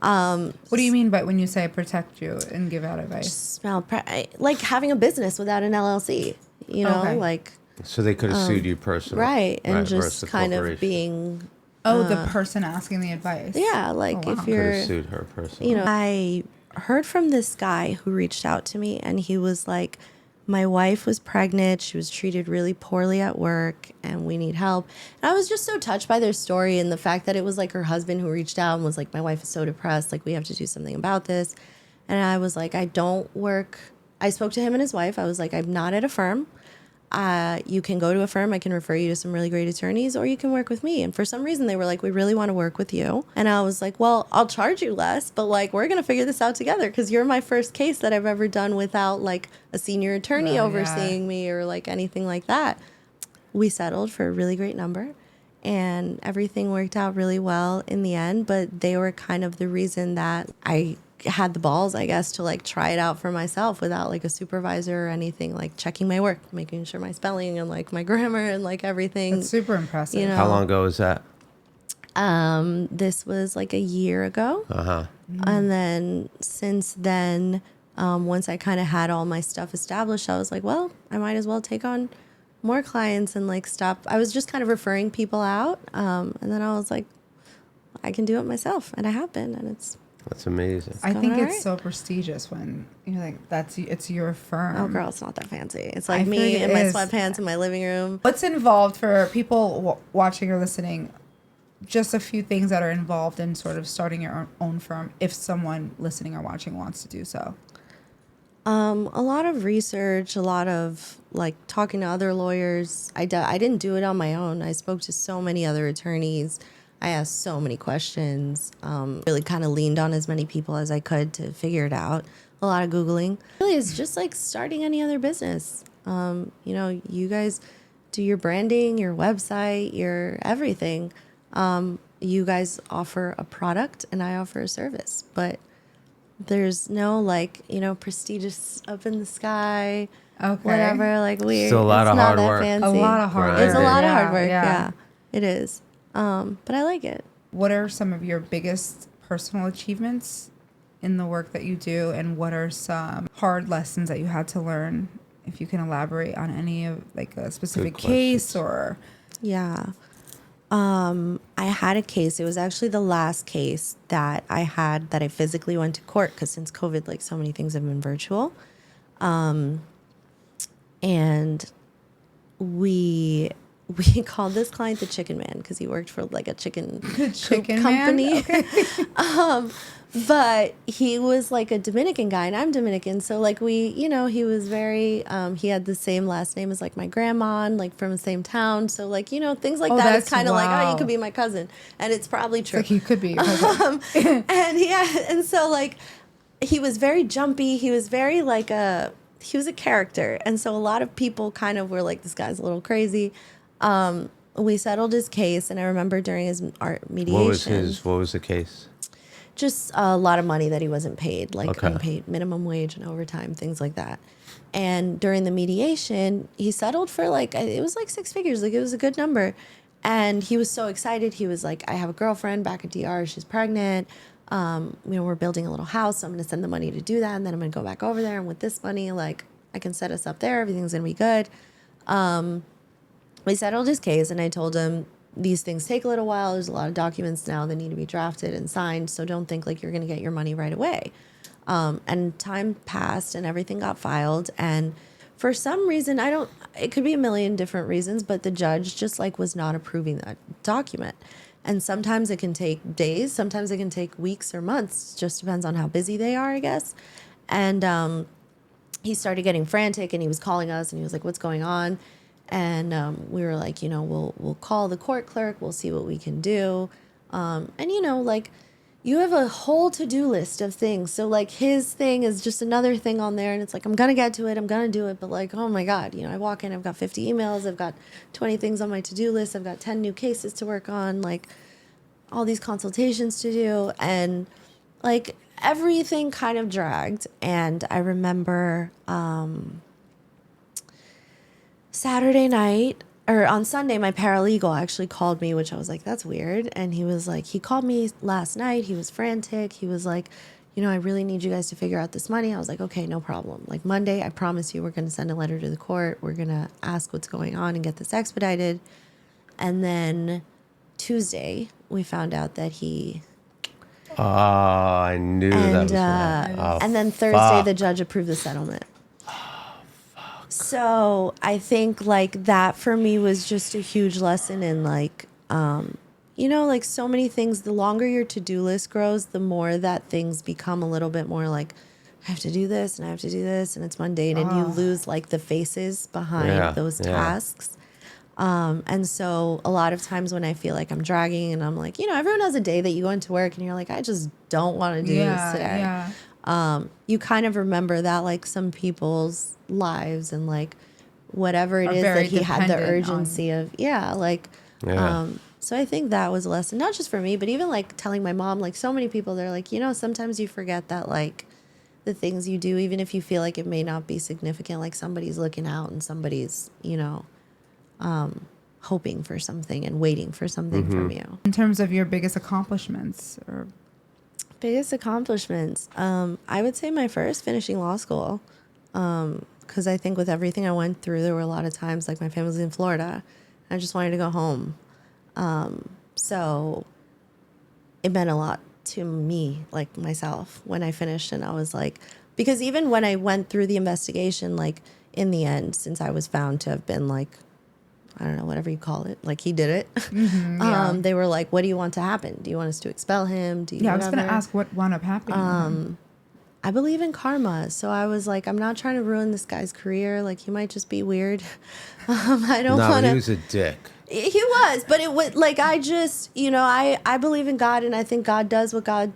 What do you mean by when you say protect you and give out advice? Smell like having a business without an LLC, you know, Okay. like So they could have sued you personally. right, and versus just the kind of corporation. being Oh, the person asking the advice. yeah, like Oh, wow. if Could you're have sued her personally. you know, I heard from this guy who reached out to me, and he was like, my wife was pregnant. She was treated really poorly at work, and we need help. And I was just so touched by their story and the fact that it was like her husband who reached out and was like, my wife is so depressed. Like, we have to do something about this. And I was like, I don't work. I spoke to him and his wife. I was like, I'm not at a firm. You can go to a firm. I can refer you to some really great attorneys, or you can work with me. And for some reason, they were like, we really want to work with you. And I was like, well, I'll charge you less, but like, we're going to figure this out together, because you're my first case that I've ever done without like a senior attorney Oh, overseeing me or like anything like that. We settled for a really great number, and everything worked out really well in the end. But they were kind of the reason that I had the balls, I guess, to like try it out for myself without like a supervisor or anything, like checking my work, making sure my spelling and like my grammar and like everything. That's super impressive. You know. How long ago was that? This was like a year ago. Uh-huh. And then since then, once I kind of had all my stuff established, I was like, well, I might as well take on more clients and like stop. I was just kind of referring people out. And then I was like, I can do it myself. And I have been, and That's amazing. I think going it's alright. so prestigious when you're like, it's your firm. oh, girl, it's not that fancy. It's I like feel me like it in my is. sweatpants in my living room. What's involved for people watching or listening? Just a few things that are involved in sort of starting your own firm, if someone listening or watching wants to do so. A lot of research, a lot of like talking to other lawyers. I didn't do it on my own. I spoke to so many other attorneys. I asked so many questions, really kind of leaned on as many people as I could to figure it out. A lot of Googling. Really, it's just like starting any other business. You know, you guys do your branding, your website, your everything. You guys offer a product and I offer a service, but there's no like, you know, prestigious up in the sky, Okay. whatever, like weird. Still a lot it's of not hard that work. fancy. A lot of hard work. It's a lot of hard Yeah, work. yeah. Yeah, it is. But I like it. What are some of your biggest personal achievements in the work that you do, and what are some hard lessons that you had to learn? If you can elaborate on any of like a specific Good case questions. or Yeah. I had a case. It was actually the last case that I had that I physically went to court because since COVID, like so many things have been virtual. And we called this client the Chicken Man because he worked for like a chicken Chicken company. Man? Okay. But he was like a Dominican guy and I'm Dominican. So like we, you know, he was very, he had the same last name as like my grandma and like from the same town. So like, you know, things like Oh, that. It's that's- kind of like, oh, wow. you could be my cousin. And it's probably true. Like he could be your cousin. And yeah, and so like he was very jumpy. He was very like he was a character. And so a lot of people kind of were like, this guy's a little crazy. We settled his case. And I remember during his art mediation. What was the case? Just a lot of money that he wasn't paid, like Okay. unpaid minimum wage and overtime, things like that. And during the mediation, he settled for like, it was like 6 figures, like it was a good number. And he was so excited. He was like, I have a girlfriend back at DR, she's pregnant. You know, we're building a little house, so I'm gonna send the money to do that. And then I'm gonna go back over there. And with this money, like I can set us up there, everything's gonna be good. We settled his case and I told him, these things take a little while. There's a lot of documents now that need to be drafted and signed. So don't think like you're going to get your money right away. And time passed and everything got filed. And for some reason, it could be a million different reasons, but the judge just like was not approving that document. And sometimes it can take days. Sometimes it can take weeks or months. Just depends on how busy they are, I guess. And he started getting frantic and he was calling us and he was like, what's going on? And we were like, you know, we'll call the court clerk. We'll see what we can do. And, you know, like you have a whole to-do list of things. So like his thing is just another thing on there. And it's like, I'm going to get to it. I'm going to do it. But like, oh my God, you know, I walk in, I've got 50 emails. I've got 20 things on my to-do list. I've got 10 new cases to work on, like all these consultations to do. And like everything kind of dragged. And I remember Saturday night or on Sunday, my paralegal actually called me, which I was like, that's weird. And he was like, he called me last night. He was frantic. He was like, you know, I really need you guys to figure out this money. I was like, okay, no problem. Like Monday, I promise you, we're going to send a letter to the court. We're going to ask what's going on and get this expedited. And then Tuesday, we found out that he Oh, I knew that was and then Thursday, the judge approved the settlement. So I think like that for me was just a huge lesson in like, you know, like so many things, the longer your to-do list grows, the more that things become a little bit more like, I have to do this and I have to do this and it's mundane and you lose like the faces behind those tasks. And so a lot of times when I feel like I'm dragging and I'm like, you know, everyone has a day that you go into work and you're like, I just don't want to do this today. Yeah. You kind of remember that like some people's lives and like whatever it Are is very that he had the dependent on- urgency of, so I think that was a lesson, not just for me, but even like telling my mom, like so many people, they're like, you know, sometimes you forget that like the things you do, even if you feel like it may not be significant, like somebody's looking out and somebody's, you know, hoping for something and waiting for something from you. In terms of your biggest accomplishments or Biggest accomplishments. I would say my first finishing law school. Because I think with everything I went through, there were a lot of times like my family's in Florida. And I just wanted to go home. So it meant a lot to me, like myself, when I finished. And I was like, because even when I went through the investigation, like in the end, since I was found to have been like, I don't know, whatever you call it, like he did it. They were like, what do you want to happen? Do you want us to expel him? Do you I was going to whatever? ask what wound up happening. I believe in karma. So I was like, I'm not trying to ruin this guy's career. Like, he might just be weird. I don't No, want he to. was a dick. He was, but it would like I just, I believe in God, and I think God does what God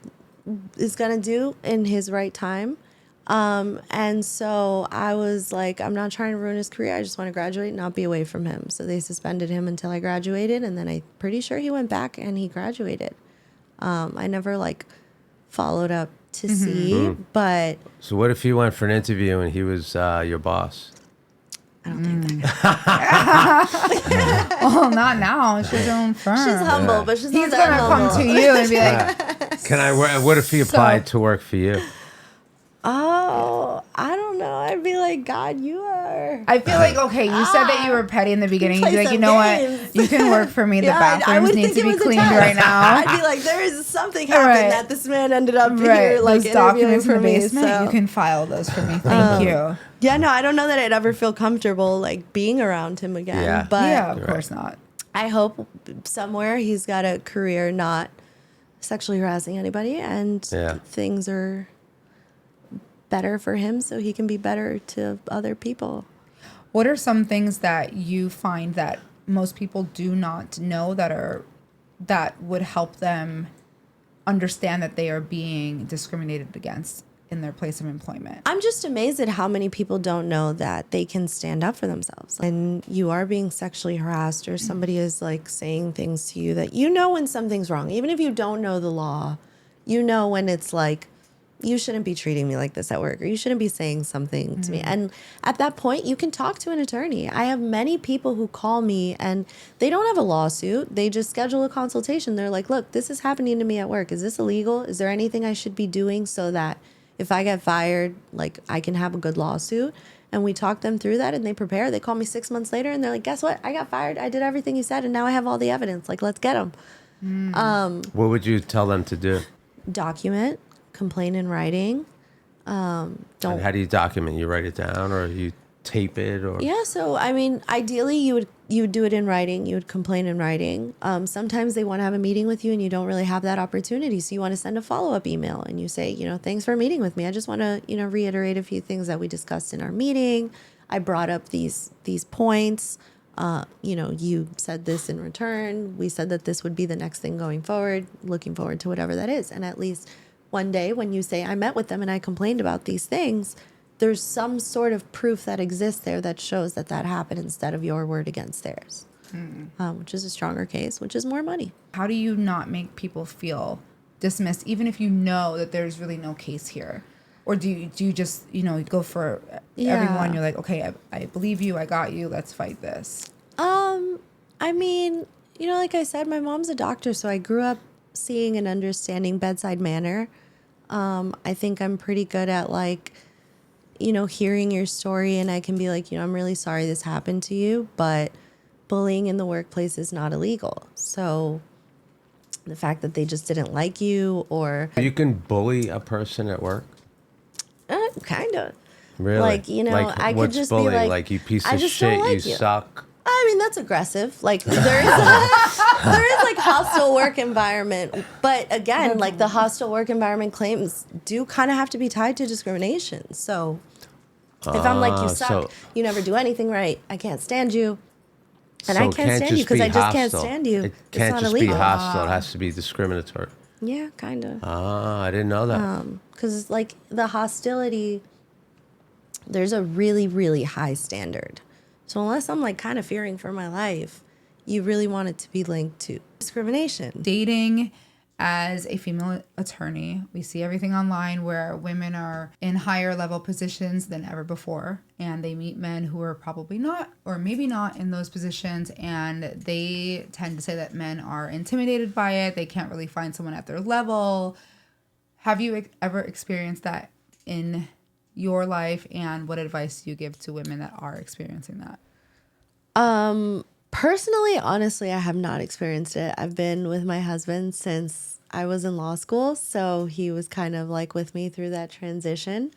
is gonna do in His right time. And so I was like, I'm not trying to ruin his career. I just want to graduate and not be away from him. So they suspended him until I graduated, and then I'm pretty sure he went back and he graduated. I never like followed up to see, but So what if he went for an interview and he was your boss? I don't think that. Oh, not now. She's her own firm. She's humble, but she's He's not that gonna come humble. to you and be like, Can I? What if he applied to work for you? Oh, I don't know. I'd be like, God, you are. I feel like, okay, you said that you were petty in the beginning. You'd play be like, some you know games. what? You can work for me. The Yeah, I bathrooms would need think to it be was a cleaned test. right now. I'd be like, there is something happened Right. that this man ended up Right. here, like Those interviewing documents in for the me. basement, So. you can file those for me. Thank you. Yeah, no, I don't know that I'd ever feel comfortable like being around him again. Yeah. But Yeah, of course not. I hope somewhere he's got a career not sexually harassing anybody, and Yeah. things are better for him so he can be better to other people. What are some things that you find that most people do not know that would help them understand that they are being discriminated against in their place of employment? I'm just amazed at how many people don't know that they can stand up for themselves. And you are being sexually harassed, or somebody is like saying things to you that when something's wrong. Even if you don't know the law, when it's like, you shouldn't be treating me like this at work, or you shouldn't be saying something to me. And at that point, you can talk to an attorney. I have many people who call me and they don't have a lawsuit. They just schedule a consultation. They're like, look, this is happening to me at work. Is this illegal? Is there anything I should be doing so that if I get fired, like I can have a good lawsuit? And we talk them through that, and they prepare. They call me 6 months later and they're like, guess what? I got fired. I did everything you said, and now I have all the evidence. Like, let's get them. What would you tell them to do? Document, complain in writing. And how do you document? You write it down, or you tape it, or Yeah, so I mean, ideally you would do it in writing. You would complain in writing. Sometimes they want to have a meeting with you and you don't really have that opportunity, so you want to send a follow-up email and you say, thanks for meeting with me. I just want to, reiterate a few things that we discussed in our meeting. I brought up these points. You said this in return. We said that this would be the next thing going forward. Looking forward to whatever that is. And at least one day when you say, I met with them and I complained about these things, there's some sort of proof that exists there that shows that happened instead of your word against theirs, which is a stronger case, which is more money. How do you not make people feel dismissed, even if you know that there's really no case here? Or do you just, go for everyone? You're like, okay, I believe you. I got you. Let's fight this. I mean, like I said, my mom's a doctor, so I grew up seeing and understanding bedside manner. I think I'm pretty good at hearing your story, and I can be like, I'm really sorry this happened to you, but bullying in the workplace is not illegal. So the fact that they just didn't like you, or you can bully a person at work. kind of. Really? I could what's just bullying? be like, Like, you piece I of just shit, don't like you suck. I mean, that's aggressive. Like, there is like hostile work environment. But again, like the hostile work environment claims do kind of have to be tied to discrimination. So if I'm like, you suck, so- you never do anything right, I can't stand you. And So I it can't stand you because be I just can't hostile. stand you. It It's can't not just illegal. be hostile. It has to be discriminatory. Yeah, kind of. I didn't know that. Because like the hostility, there's a really, really high standard. So unless I'm like kind of fearing for my life, you really want it to be linked to discrimination. Dating as a female attorney, we see everything online where women are in higher level positions than ever before, and they meet men who are probably not, or maybe not, in those positions, and they tend to say that men are intimidated by it. They can't really find someone at their level. Have you ever experienced that in your life, and what advice do you give to women that are experiencing that? Personally, honestly, I have not experienced it. I've been with my husband since I was in law school, so he was kind of like with me through that transition.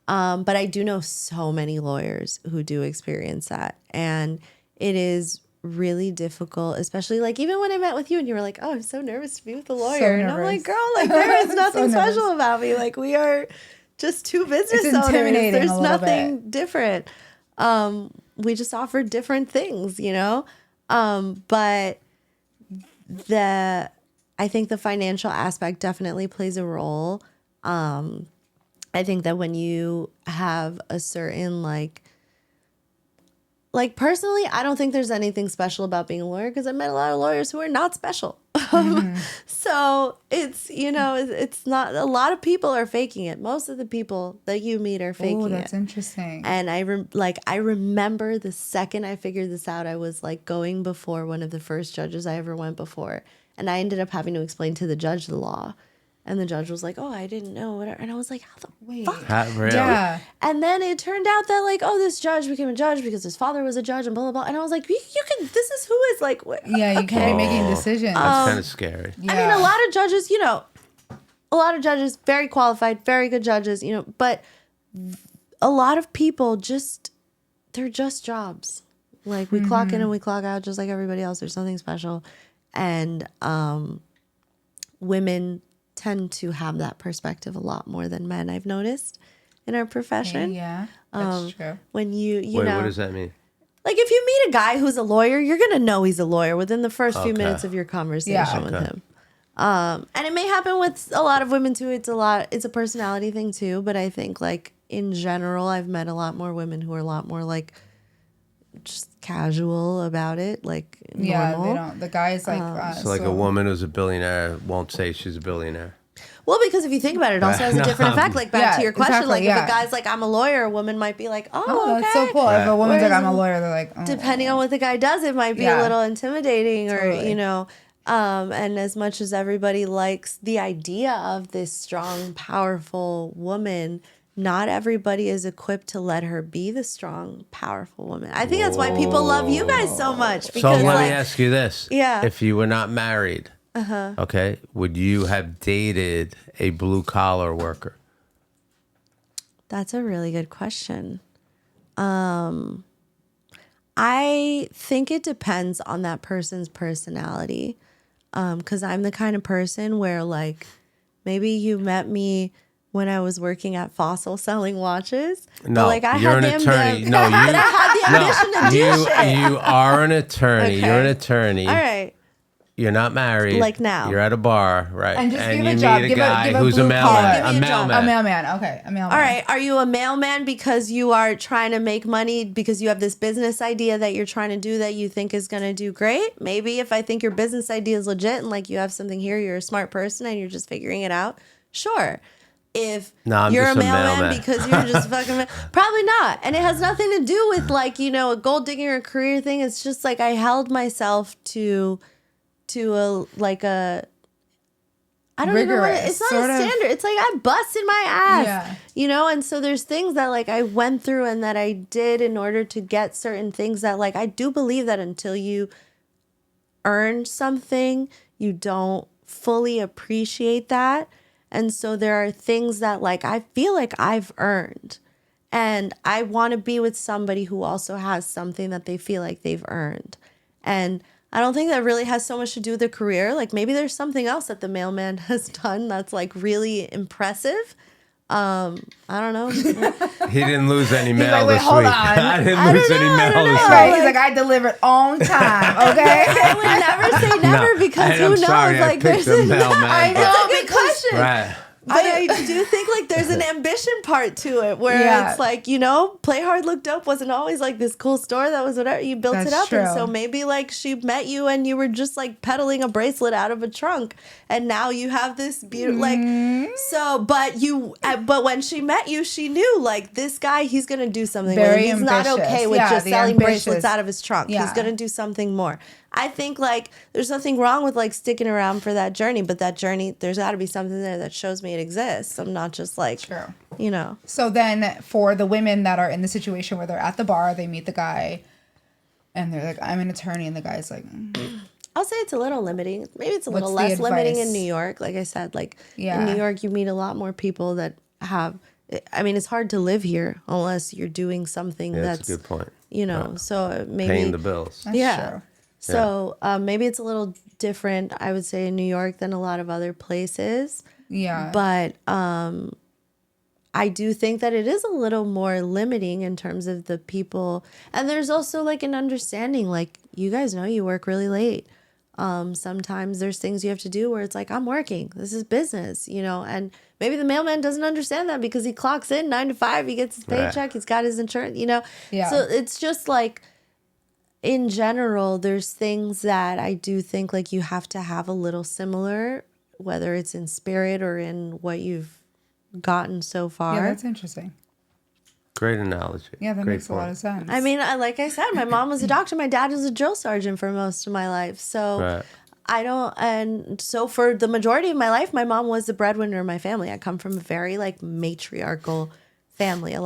But I do know so many lawyers who do experience that, and it is really difficult, especially like even when I met with you and you were like, oh, I'm so nervous to be with a lawyer. So and I'm like, nervous. girl, like there is nothing So nervous. special about me. Like we are just two business It's owners. intimidating There's a little nothing different. We just offer different things, you know? But I think the financial aspect definitely plays a role. I think that when you have a certain like personally, I don't think there's anything special about being a lawyer because I met a lot of lawyers who are not special. So it's, you know, it's not, a lot of people are faking it. Most of the people that you meet are faking it. Oh, that's interesting. And I remember the second I figured this out, I was like going before one of the first judges I ever went before. And I ended up having to explain to the judge the law. And the judge was like, oh, I didn't know. Whatever. And I was like, how the fuck? Really? Yeah. And then it turned out that like, oh, this judge became a judge because his father was a judge and blah, blah, blah. And I was like, you can, this is who is like, what? Yeah, you can't be making decisions. That's kind of scary. Yeah. I mean, a lot of judges, you know, very qualified, very good judges, you know, but a lot of people they're just jobs. Like we clock in and we clock out just like everybody else. There's nothing special. And women tend to have that perspective a lot more than men, I've noticed in our profession. Yeah, that's true. When you Wait, know, what does that mean? like if you meet a guy who's a lawyer, you're going to know he's a lawyer within the first few Okay. minutes of your conversation with Okay. him. And it may happen with a lot of women too. It's a personality thing too. But I think like in general, I've met a lot more women who are a lot more like just casual about it. Like Yeah, normal. they don't. The guys like So like a woman who's a billionaire won't say she's a billionaire. Well, because if you think about it, it also has a different effect. Like back to your question, exactly, like yeah. if a guy's like, I'm a lawyer, a woman might be like, oh, Oh, okay. that's so cool. If a woman's like, Whereas I'm a lawyer, they're like, oh. Depending on what the guy does, it might be a Yeah. little intimidating or, Totally. you know, and as much as everybody likes the idea of this strong, powerful woman, not everybody is equipped to let her be the strong, powerful woman. I think that's why people love you guys so much. So Because let like, me ask you this. Yeah. If you were not married, okay, would you have dated a blue collar worker? that's a really good question. I think it depends on that person's personality. Because I'm the kind of person where like maybe you met me when I was working at Fossil selling watches. No, but, like, I you're had an attorney. No, you. but I had the ambition to do shit. You are an attorney. Okay. You're an attorney. All right. You're not married. Like now. You're at a bar, right? And just give you a meet job. a Give guy a who's a blue mailman. collar. Give me a job. A mailman. Okay, a mailman. All right. Are you a mailman because you are trying to make money because you have this business idea that you're trying to do that you think is going to do great? Maybe if I think your business idea is legit and like you have something here, you're a smart person and you're just figuring it out. Sure. If I'm you're a just a mailman mailman. because you're just fucking probably not. And it has nothing to do with like, you know, a gold digging or a career thing. It's just like I held myself to I don't even know what Rigorous, it's not sort a of. standard. It's like I busted my ass. Yeah. You know, and so there's things that like I went through and that I did in order to get certain things that like I do believe that until you earn something, you don't fully appreciate that. And so there are things that like I feel like I've earned. And I want to be with somebody who also has something that they feel like they've earned. And I don't think that really has so much to do with their career. Like maybe there's something else that the mailman has done that's like really impressive. I don't know. He didn't lose any mail like, wait, this hold week. on. I didn't I lose don't any know, I mail don't this know. week. Right, he's like, I delivered on time. Okay. I would never say never because And who I'm knows? sorry, I Like picked there's the a mailman, I but- know. It's a good because- question. Right. But I do think like there's an ambition part to it where Yeah. it's like, you know, Play Hard Look Dope wasn't always like this cool store that was whatever. You built That's it up. And true. so maybe like she met you and you were just like peddling a bracelet out of a trunk. And now you have this beautiful, like, so, but when she met you, she knew like this guy, he's going to do something with Very it. He's not ambitious. okay with Yeah, just the selling ambitious. bracelets out of his trunk. He's Yeah. going to do something more. I think like there's nothing wrong with like sticking around for that journey, but that journey, there's got to be something there that shows me it exists. I'm not just like, True. you know. So then for the women that are in the situation where they're at the bar, they meet the guy and they're like, I'm an attorney. And the guy's like, I'll say it's a little limiting. Maybe it's a little What's the less limiting in advice? New York. Like I said, like Yeah. in New York, you meet a lot more people that have, I mean, it's hard to live here unless you're doing something Yeah, that's, that's a good point. you know, so maybe. Paying the bills. that's Yeah. true. So maybe it's a little different, I would say, in New York than a lot of other places. Yeah. But I do think that it is a little more limiting in terms of the people. And there's also like an understanding, like you guys know you work really late. Sometimes there's things you have to do where it's like, I'm working, this is business, and maybe the mailman doesn't understand that because he clocks in 9 to 5, he gets his paycheck, he's got his insurance. Yeah. So it's just like, in general, there's things that I do think like you have to have a little similar, whether it's in spirit or in what you've gotten so far. Yeah, that's interesting. Great analogy. Yeah, that Great makes a lot of sense. I mean, like I said, my mom was a doctor. My dad was a drill sergeant for most of my life. So Right. and so for the majority of my life, my mom was the breadwinner of my family. I come from a very like matriarchal family.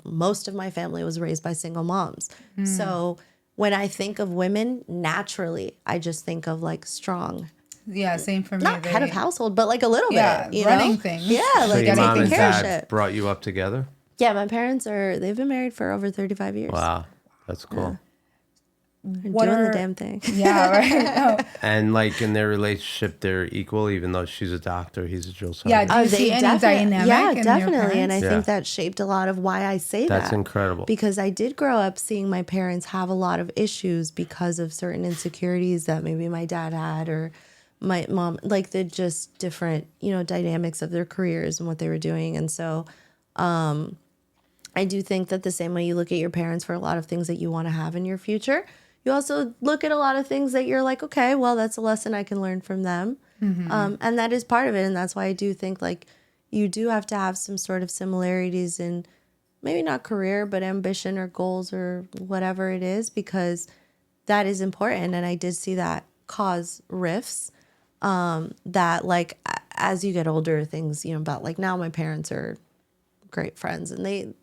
Most of my family was raised by single moms. So when I think of women, naturally, I just think of like strong, yeah, same for me. not head of household, but like a little Yeah, bit, running things. Yeah, So like your mom taking and care of dad shit. brought you up together? Yeah, my parents they've been married for over 35 years. Wow. That's cool. They're What doing are- the damn thing. Yeah, right. No. And like in their relationship, they're equal, even though she's a doctor, he's a drill Yeah, sergeant. do you see any dynamic Yeah, in your definitely. And I parents? Yeah. think that shaped a lot of why I say that. That's incredible. Because I did grow up seeing my parents have a lot of issues because of certain insecurities that maybe my dad had or my mom, like the just different, dynamics of their careers and what they were doing. And so I do think that the same way you look at your parents for a lot of things that you want to have in your future, you also look at a lot of things that you're like, okay, well, that's a lesson I can learn from them. And that is part of it. And that's why I do think like you do have to have some sort of similarities in maybe not career, but ambition or goals or whatever it is, because that is important. And I did see that cause rifts that like as you get older, things, about like now my parents are great friends and they,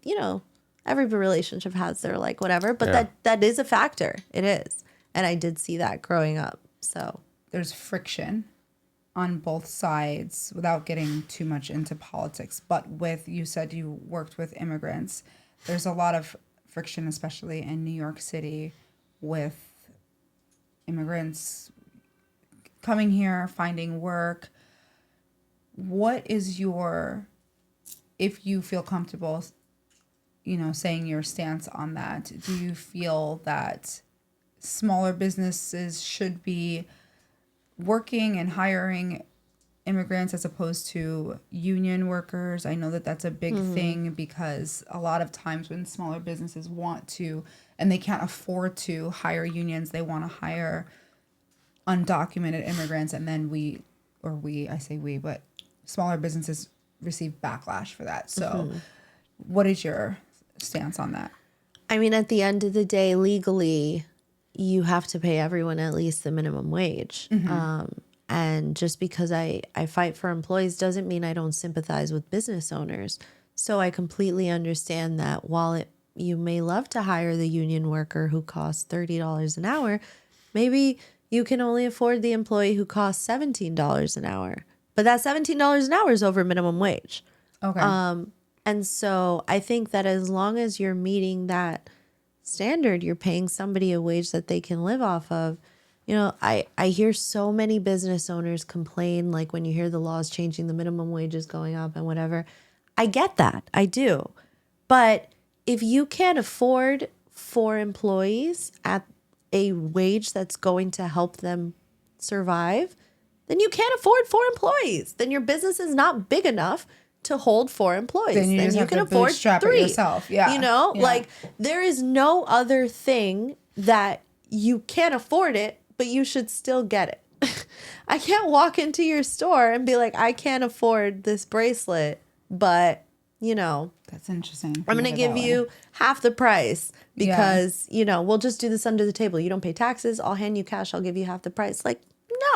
every relationship has their like whatever, but Yeah. that is a factor. It is. And I did see that growing up. So There's friction on both sides without getting too much into politics. But you said you worked with immigrants. There's a lot of friction, especially in New York City, with immigrants coming here, finding work. What is if you feel comfortable, saying your stance on that, do you feel that smaller businesses should be working and hiring immigrants as opposed to union workers? I know that that's a big thing because a lot of times when smaller businesses want to, and they can't afford to hire unions, they want to hire undocumented immigrants, and then I say we, but smaller businesses receive backlash for that. So what is your stance on that? I mean, at the end of the day, legally, you have to pay everyone at least the minimum wage. And just because I fight for employees doesn't mean I don't sympathize with business owners. So I completely understand that while you may love to hire the union worker who costs $30 an hour, maybe you can only afford the employee who costs $17 an hour. But that $17 an hour is over minimum wage. Okay. And so I think that as long as you're meeting that standard, you're paying somebody a wage that they can live off of. I hear so many business owners complain, like when you hear the laws changing, the minimum wage is going up and whatever. I get that. I do. But if you can't afford 4 employees at a wage that's going to help them survive, then you can't afford 4 employees. Then your business is not big enough to hold 4 employees. Then you just have can to afford bootstrap it 3 yourself. Yeah. Yeah. Like there is no other thing that you can't afford it, but you should still get it. I can't walk into your store and be like, I can't afford this bracelet, but That's interesting. I'm going to give you half the price because, we'll just do this under the table. You don't pay taxes. I'll hand you cash. I'll give you half the price. Like,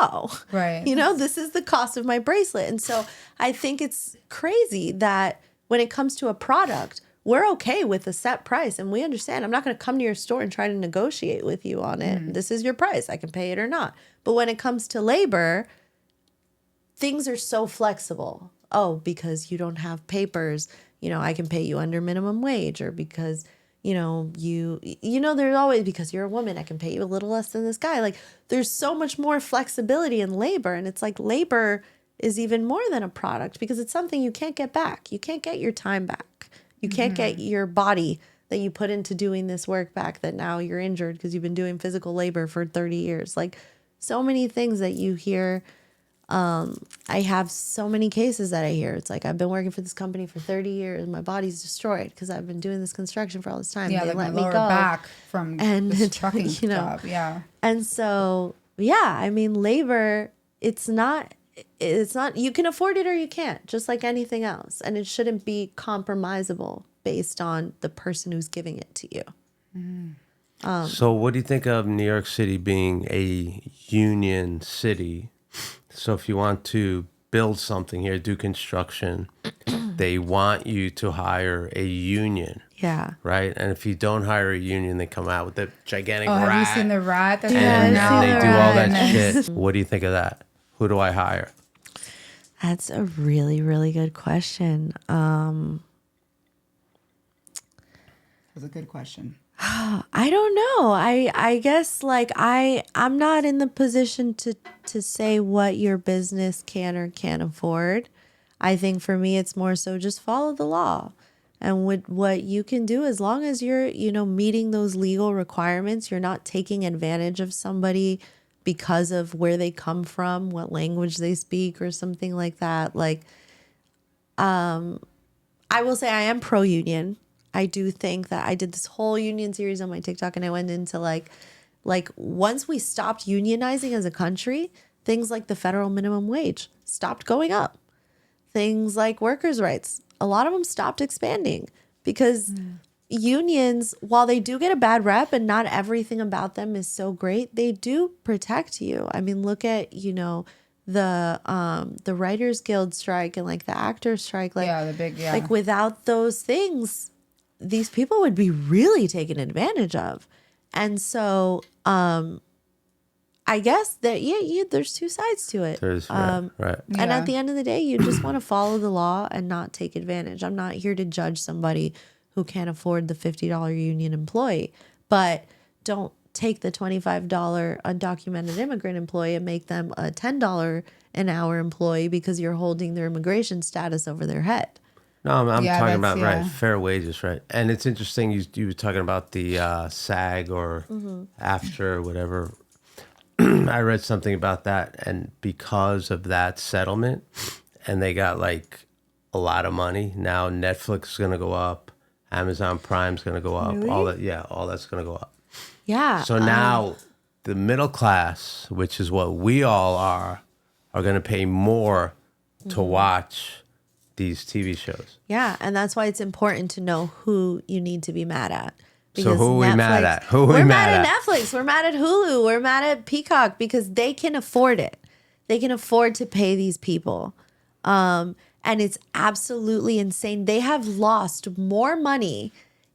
no. Right. This is the cost of my bracelet. And so I think it's crazy that when it comes to a product, we're okay with a set price and we understand. I'm not going to come to your store and try to negotiate with you on it. This is your price. I can pay it or not. But when it comes to labor, things are so flexible. Oh, because you don't have papers, I can pay you under minimum wage, or because, there's always, because you're a woman, I can pay you a little less than this guy. Like there's so much more flexibility in labor. And it's like labor is even more than a product because it's something you can't get back. You can't get your time back. You can't get your body that you put into doing this work back that now you're injured because you've been doing physical labor for 30 years. Like so many things that you hear. I have so many cases that I hear. It's like, I've been working for this company for 30 years. My body's destroyed because I've been doing this construction for all this time. Yeah, they like let my me lower go. back from this trucking you know, job. Yeah. And so, yeah, I mean, labor, it's not, you can afford it or you can't, just like anything else. And it shouldn't be compromisable based on the person who's giving it to you. So what do you think of New York City being a union city? So if you want to build something here, do construction, they want you to hire a union. Yeah. Right? And if you don't hire a union, they come out with a gigantic Oh, rat. have you seen the rat? That's And now they do all that rat. shit. What do you think of that? Who do I hire? That's a really, really good question. That's a good question. I don't know. I guess like I'm not in the position to say what your business can or can't afford. I think for me it's more so just follow the law. And what you can do as long as you're, meeting those legal requirements, you're not taking advantage of somebody because of where they come from, what language they speak or something like that. Like I will say I am pro union. I do think that I did this whole union series on my TikTok and I went into like once we stopped unionizing as a country, things like the federal minimum wage stopped going up. Things like workers' rights, a lot of them stopped expanding because unions, while they do get a bad rep and not everything about them is so great, they do protect you. I mean, look at, the Writers Guild strike and like the actors strike. Like, like without those things, these people would be really taken advantage of. And so I guess that, there's two sides to it. There's, right. And at the end of the day, you just want to follow the law and not take advantage. I'm not here to judge somebody who can't afford the $50 union employee, but don't take the $25 undocumented immigrant employee and make them a $10 an hour employee because you're holding their immigration status over their head. No, I'm talking about, right, fair wages, right. And it's interesting, you were talking about the SAG or after or whatever. I read something about that, and because of that settlement, and they got like a lot of money, now Netflix is going to go up, Amazon Prime's going to go up, Really? all that's going to go up. Yeah. So now the middle class, which is what we all are going to pay more to watch these TV shows. Yeah, and that's why it's important to know who you need to be mad at. So who are we mad at? We're mad at Netflix. We're mad at Hulu. We're mad at Peacock because they can afford it. They can afford to pay these people. And it's absolutely insane. They have lost more money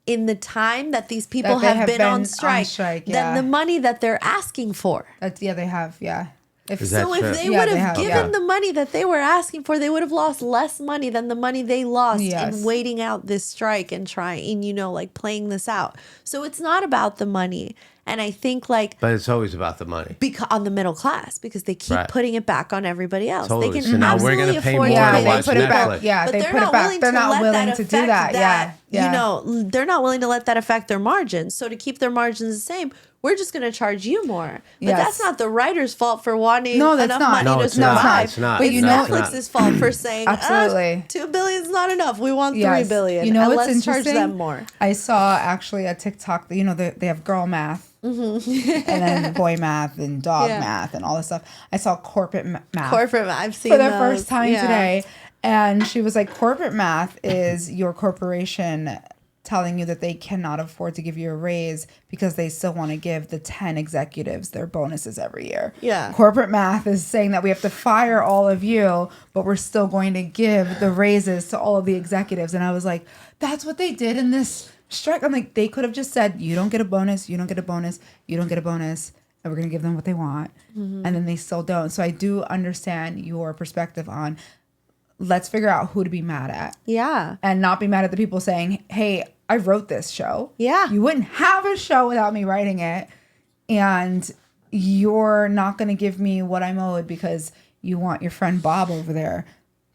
in the time that these people have been on strike than the money that they're asking for. They have, yeah. If they would have given the money that they were asking for, they would have lost less money than the money they lost in waiting out this strike and trying, like playing this out. So it's not about the money. And I think but it's always about the money. On the middle class, because they keep putting it back on everybody else. Totally. They can so now we're going to pay more to watch Netflix. But they're not willing to do that. They're not willing to let that affect their margins. So to keep their margins the same, we're just going to charge you more. But that's not the writer's fault for wanting enough money to survive. It's not. But it's Netflix's fault for saying, absolutely, $2 billion is not enough. We want $3 billion. Let's charge them more. I saw actually a TikTok, they have girl math. And then boy math and dog math and all this stuff. I saw corporate math. I've seen for the first time today. And she was like, corporate math is your corporation telling you that they cannot afford to give you a raise because they still want to give the 10 executives their bonuses every year. Yeah. Corporate math is saying that we have to fire all of you, but we're still going to give the raises to all of the executives. And I was like, that's what they did in this strike. I'm like, they could have just said, you don't get a bonus, you don't get a bonus, you don't get a bonus, and we're going to give them what they want. And then they still don't. So I do understand your perspective on, let's figure out who to be mad at. Yeah. And not be mad at the people saying, hey, I wrote this show. Yeah. You wouldn't have a show without me writing it. And you're not going to give me what I'm owed because you want your friend Bob over there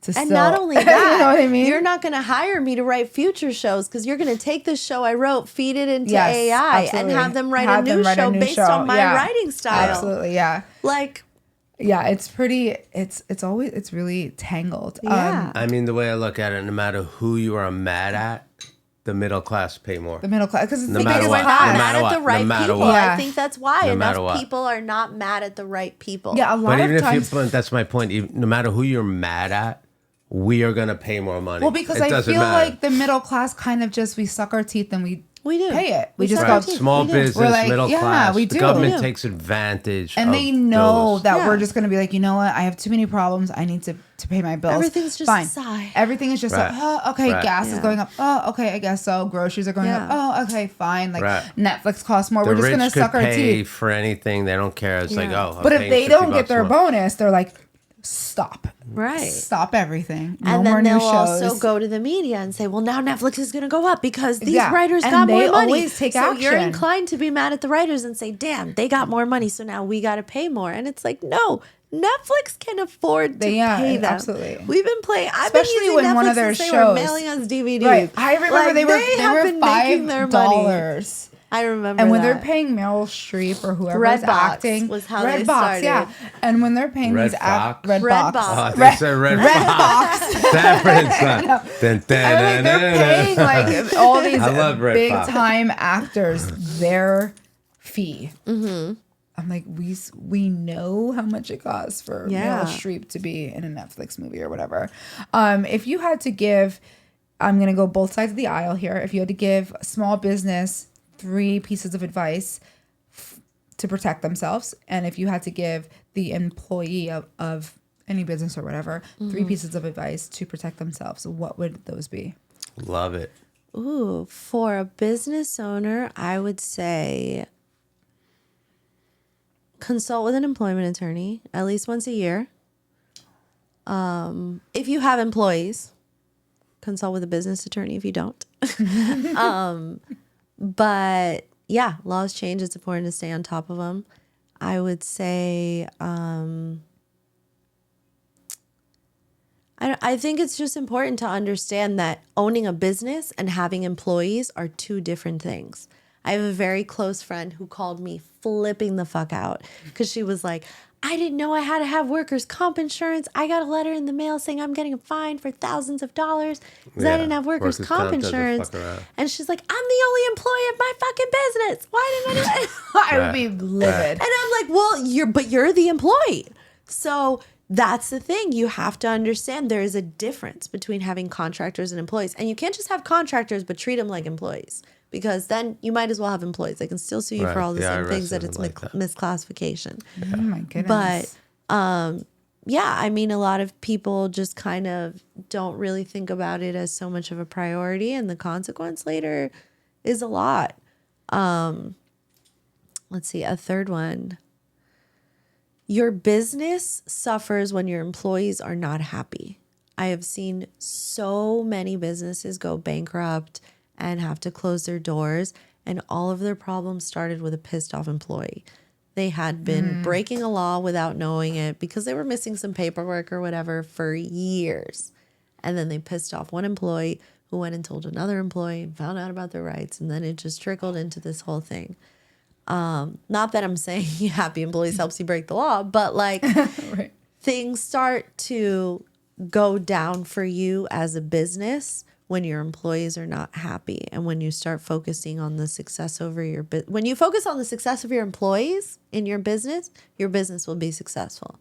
to And still, not only that, you know what I mean? You're not going to hire me to write future shows because you're going to take this show I wrote, feed it into Yes, AI, absolutely. and have them write a new show based on my writing style. Absolutely, yeah. Like, yeah, it's pretty. It's really tangled. Yeah. I mean, the way I look at it, no matter who you are mad at, the middle class pay more. The middle class, because it's No because matter we're what, not no mad matter at the what, right no matter people. what. Yeah. I think that's why No matter enough what. people are not mad at the right people. Yeah, a lot But of even times. if you, that's my point. No matter who you're mad at, we are gonna pay more money. Well, because It I doesn't feel matter. like the middle class kind of just we suck our teeth and we do. pay it. We We just suck go our teeth. Small We do. business, We're like, middle yeah, class. we The do. government We do. takes advantage, and of they know those. that Yeah. we're just going to be like, you know what? I have too many problems. I need to pay my bills. Everything's just fine. a sigh. Everything is just Right. like, oh, okay, Right. gas is Yeah. going up. Oh, okay, I guess so. Groceries are going up. Yeah. Oh, okay, fine. Like Right. Netflix costs more. The We're just rich going to could suck our pay teeth. for anything. They don't care. It's like, Yeah. oh, I'm But if paying they 50 don't get bucks their more. bonus, they're like, stop. Right. Stop everything. No And more then new they'll shows. also go to the media and say, well, now Netflix is going to go up because these Yeah, writers and got they more money. always take so you're action. inclined to be mad at the writers and say, damn, they got more money, so now we got to pay more. And it's like, no, Netflix can afford to pay them. absolutely. We've been playing, I've Especially been using when Netflix one of their since they were shows- mailing us DVDs. Right. I remember Like, they were have been making their money. $5. I remember And when that. they're paying Meryl Streep or whoever is Redbox acting, was how they Redbox, started. yeah. And when they're paying Red these Fox? Redbox, Redbox. Oh, they said Red Fox. Sanford and Son. Dun, dun, and like dun, they're dun, paying dun. like all these I love Red big Fox. time actors their fee. Mm-hmm. I'm like, we know how much it costs for Yeah. Meryl Streep to be in a Netflix movie or whatever. If you had to give, I'm gonna go both sides of the aisle here. If you had to give a small business 3 pieces of advice to protect themselves, and if you had to give the employee of any business or whatever 3 pieces of advice to protect themselves, what would those be? Love it. Ooh, for a business owner, I would say consult with an employment attorney at least once a year. If you have employees, consult with a business attorney if you don't. But yeah, laws change. It's important to stay on top of them. I would say, I think it's just important to understand that owning a business and having employees are 2 different things. I have a very close friend who called me flipping the fuck out because she was like, I didn't know I had to have workers' comp insurance. I got a letter in the mail saying I'm getting a fine for thousands of dollars because I Yeah, didn't have workers' workers' comp comp doesn't insurance. fuck around. And she's like, I'm the only employee of my fucking business. Why didn't I do it? I would be livid. And I'm like, well, you're the employee. So that's the thing. You have to understand there is a difference between having contractors and employees. And you can't just have contractors, but treat them like employees. Because then you might as well have employees. They can still sue you for Right. all the The same IRS things that doesn't it's like that. misclassification. Oh my goodness. But yeah, I mean, a lot of people just kind of don't really think about it as so much of a priority. And the consequence later is a lot. Let's see, a third one. Your business suffers when your employees are not happy. I have seen so many businesses go bankrupt and have to close their doors, and all of their problems started with a pissed off employee. They had been breaking a law without knowing it because they were missing some paperwork or whatever for years. And then they pissed off one employee who went and told another employee and found out about their rights. And then it just trickled into this whole thing. Not that I'm saying happy employees helps you break the law, but like Right. things start to go down for you as a business when your employees are not happy, and when you start focusing on the success over your when you focus on the success of your employees in your business will be successful.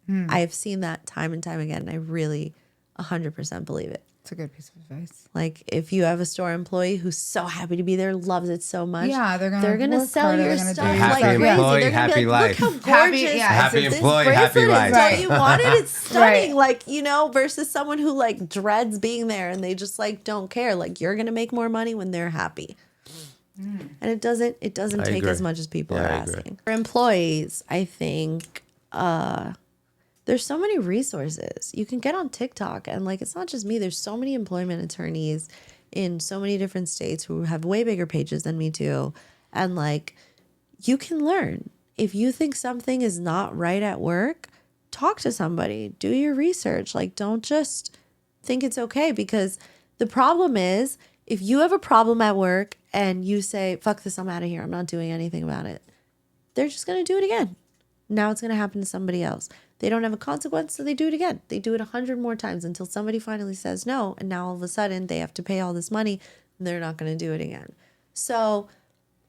I have seen that time and time again, and I really 100% believe it. It's a good piece of advice. Like if you have a store employee who's so happy to be there, loves it so much, Yeah, they're gonna work sell harder, your they're gonna stuff do like Happy crazy. employee, They're gonna happy be like, life. look how Happy- gorgeous yeah, Happy this employee, bracelet happy is. life. Don't you want it? It's stunning. Right. Like, you know, versus someone who like dreads being there and they just like don't care. Like you're gonna make more money when they're happy. And it doesn't I take agree. as much as people Yeah, are I agree. asking. For employees, I think there's so many resources. You can get on TikTok, and like it's not just me. There's so many employment attorneys in so many different states who have way bigger pages than me too. And like you can learn. If you think something is not right at work, talk to somebody, do your research. Like, don't just think it's okay, because the problem is if you have a problem at work and you say, fuck this, I'm out of here, I'm not doing anything about it, they're just going to do it again. Now it's going to happen to somebody else. They don't have a consequence, so they do it again. They do it 100 more times until somebody finally says no. And now all of a sudden they have to pay all this money and they're not going to do it again. So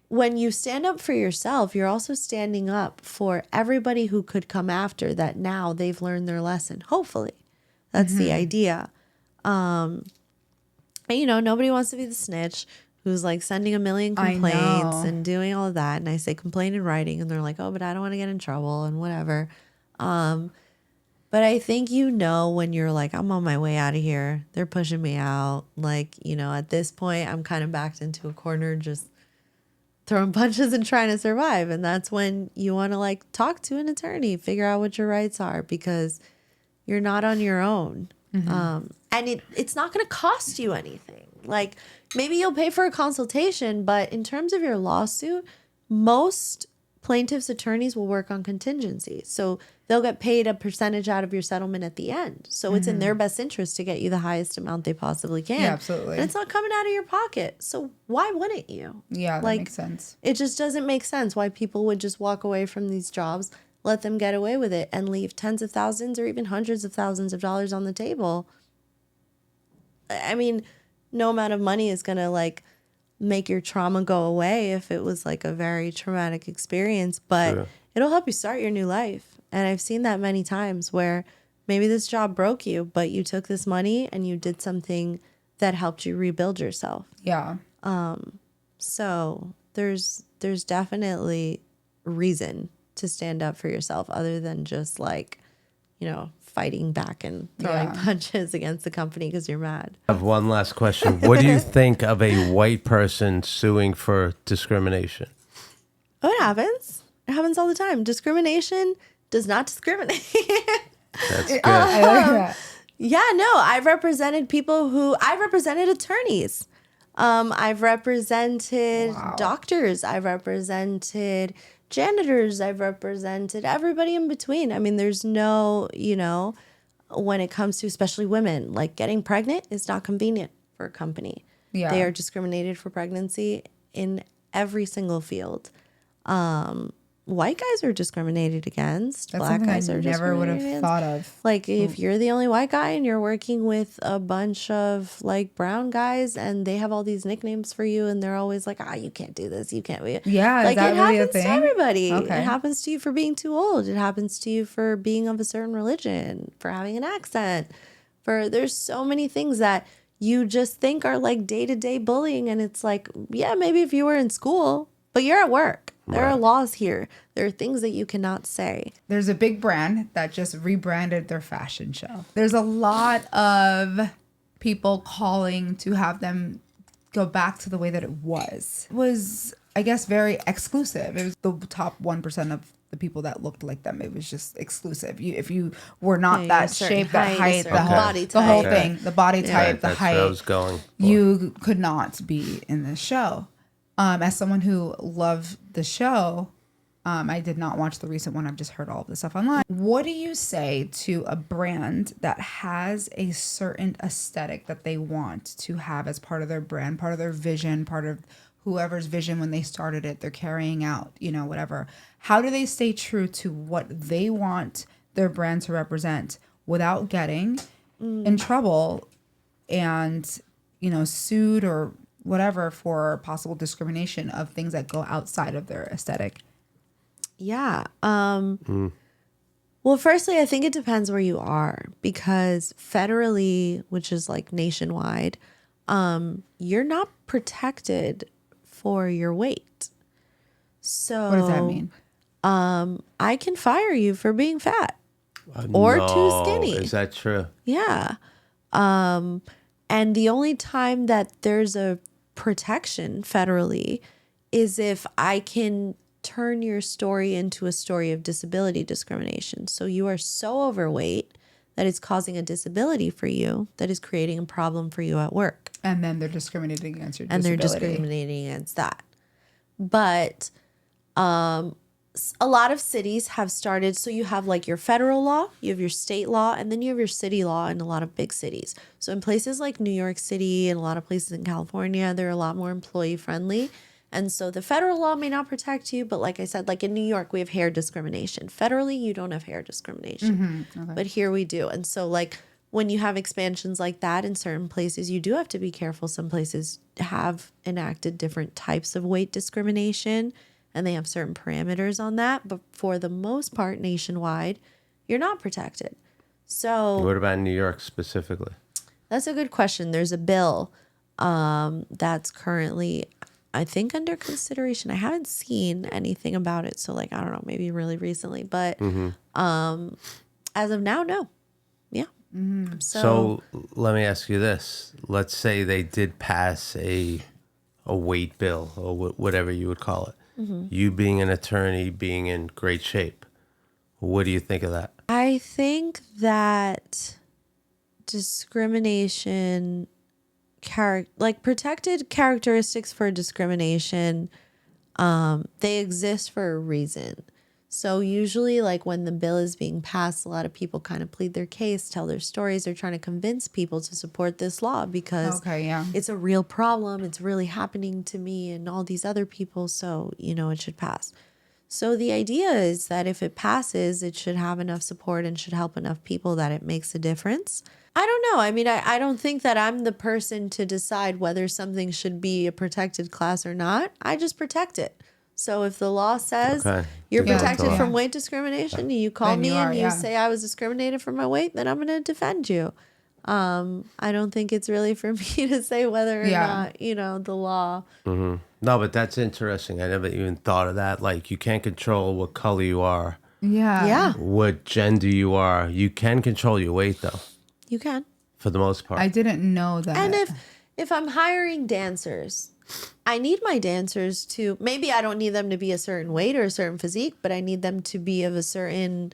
when you stand up for yourself, you're also standing up for everybody who could come after that. Now they've learned their lesson. Hopefully. That's the idea. And, you know, nobody wants to be the snitch who's like sending a million complaints and doing all of that. And I say complain in writing and they're like, oh, but I don't want to get in trouble and whatever. But I think, you know, when you're like, I'm on my way out of here, they're pushing me out. Like, you know, at this point, I'm kind of backed into a corner, just throwing punches and trying to survive. And that's when you want to like talk to an attorney, figure out what your rights are, because you're not on your own. And it's not going to cost you anything. Like, maybe you'll pay for a consultation, but in terms of your lawsuit, most plaintiffs' attorneys will work on contingency. So they'll get paid a percentage out of your settlement at the end. So it's in their best interest to get you the highest amount they possibly can. Yeah, absolutely. And it's not coming out of your pocket. So why wouldn't you? Yeah, that like, makes sense. It just doesn't make sense why people would just walk away from these jobs, let them get away with it, and leave tens of thousands or even hundreds of thousands of dollars on the table. I mean, no amount of money is going to like make your trauma go away if it was like a very traumatic experience, but it'll help you start your new life. And I've seen that many times where maybe this job broke you, but you took this money and you did something that helped you rebuild yourself. Yeah. So there's definitely reason to stand up for yourself other than just like, you know, fighting back and throwing punches against the company because you're mad. I have one last question. What do you think of a white person suing for discrimination? Oh, it happens. It happens all the time. Discrimination does not discriminate. That's good. I like that. Yeah, no, I've represented I've represented attorneys. I've represented doctors. I've represented janitors. I've represented everybody in between. I mean, there's no, you know, when it comes to especially women, like getting pregnant is not convenient for a company. Yeah. They are discriminated for pregnancy in every single field. White guys are discriminated against. That's Black guys are never would discriminated have against. thought of. Like, if you're the only white guy and you're working with a bunch of like brown guys and they have all these nicknames for you and they're always like, you can't do this, you can't be. Yeah, like, is that it really a happens thing? to everybody. Okay. It happens to you for being too old. It happens to you for being of a certain religion, for having an accent. There's so many things that you just think are like day-to-day bullying, and it's like, yeah, maybe if you were in school, but you're at work. There are laws here. There are things that you cannot say. There's a big brand that just rebranded their fashion show. There's a lot of people calling to have them go back to the way that it was. It was, I guess, very exclusive. It was the top 1% of the people that looked like them. It was just exclusive. If you were not that shape, that height, the whole thing, the body type, the height, where I was going for. You could not be in this show. As someone who loved the show, I did not watch the recent one. I've just heard all of this stuff online. What do you say to a brand that has a certain aesthetic that they want to have as part of their brand, part of their vision, part of whoever's vision when they started it, they're carrying out, you know, whatever. How do they stay true to what they want their brand to represent without getting in trouble and, you know, sued or whatever for possible discrimination of things that go outside of their aesthetic? Yeah. Well, firstly, I think it depends where you are, because federally, which is like nationwide, you're not protected for your weight. So What does that mean? I can fire you for being fat or too skinny. Is that true? Yeah. And the only time that there's a protection federally is if I can turn your story into a story of disability discrimination. So you are so overweight that it's causing a disability for you that is creating a problem for you at work. And then they're discriminating against your And disability. they're discriminating against that. But a lot of cities have started. So you have like your federal law, you have your state law, and then you have your city law in a lot of big cities. So in places like New York City and a lot of places in California, they're a lot more employee friendly. And so the federal law may not protect you, but like I said, like in New York, we have hair discrimination. Federally, you don't have hair discrimination, but here we do. And so like when you have expansions like that in certain places, you do have to be careful. Some places have enacted different types of weight discrimination, and they have certain parameters on that. But for the most part, nationwide, you're not protected. So what about New York specifically? That's a good question. There's a bill that's currently, I think, under consideration. I haven't seen anything about it. So like, I don't know, maybe really recently. But as of now, no. Yeah. So let me ask you this. Let's say they did pass a weight bill or whatever you would call it. You being an attorney, being in great shape. What do you think of that? I think that discrimination, like protected characteristics for discrimination, they exist for a reason. So usually like when the bill is being passed, a lot of people kind of plead their case, tell their stories. They're trying to convince people to support this law because it's a real problem. It's really happening to me and all these other people. So, it should pass. So the idea is that if it passes, it should have enough support and should help enough people that it makes a difference. I don't know. I mean, I don't think that I'm the person to decide whether something should be a protected class or not. I just protect it. So if the law says you're protected from weight discrimination, you call me and you say I was discriminated for my weight, then I'm going to defend you. I don't think it's really for me to say whether or not, the law. No, but that's interesting. I never even thought of that. Like, you can't control what color you are. Yeah. What gender you are. You can control your weight, though. You can. For the most part. I didn't know that. And if I'm hiring dancers, I need my dancers to, maybe I don't need them to be a certain weight or a certain physique, but I need them to be of a certain,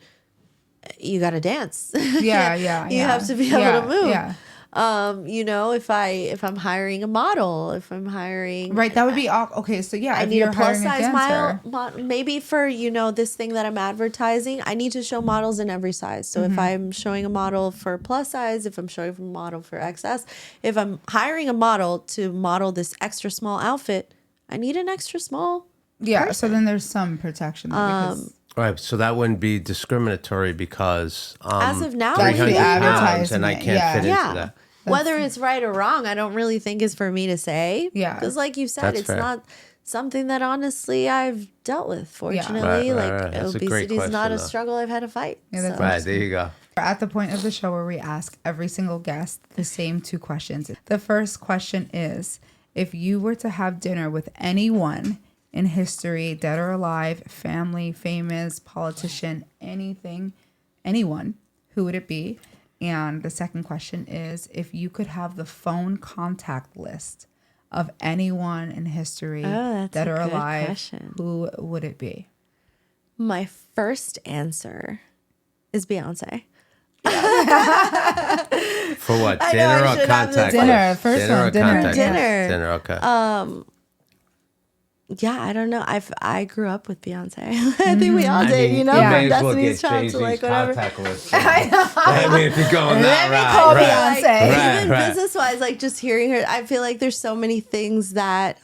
you got to dance. You have to be able to move. Yeah. If I'm hiring a model, if I'm hiring, right, that would be okay. So yeah, I need a plus size model. Maybe for this thing that I'm advertising, I need to show models in every size. So if I'm showing a model for plus size, if I'm showing a model for XS, if I'm hiring a model to model this extra small outfit, I need an extra small. Yeah. person. So then there's some protection because. Right, so that wouldn't be discriminatory because as of now, 300 pounds and I can't fit into that. Whether it's right or wrong, I don't really think is for me to say. Yeah. Because like you said, That's it's fair. not something that honestly I've dealt with, fortunately. Right. That's a great obesity is not question, a though. struggle I've had to fight. Yeah, that's Right, there you go. We're at the point of the show where we ask every single guest the same two questions. The first question is, if you were to have dinner with anyone in history, dead or alive, family, famous, politician, anyone, who would it be? And the second question is, if you could have the phone contact list of anyone in history, dead or alive, question. who would it be? My first answer is Beyonce. For what? I know, Dinner I or should have contact? the dinner. First dinner one, or dinner. contact? Dinner. Dinner, okay. Yeah, I don't know. I grew up with Beyonce. I think we all did, You from may as well Destiny's get Child Jay-Z's to like whatever. contact list. I mean, if you're going that call route, Beyonce. right. Even Right. business wise, like just hearing her, I feel like there's so many things that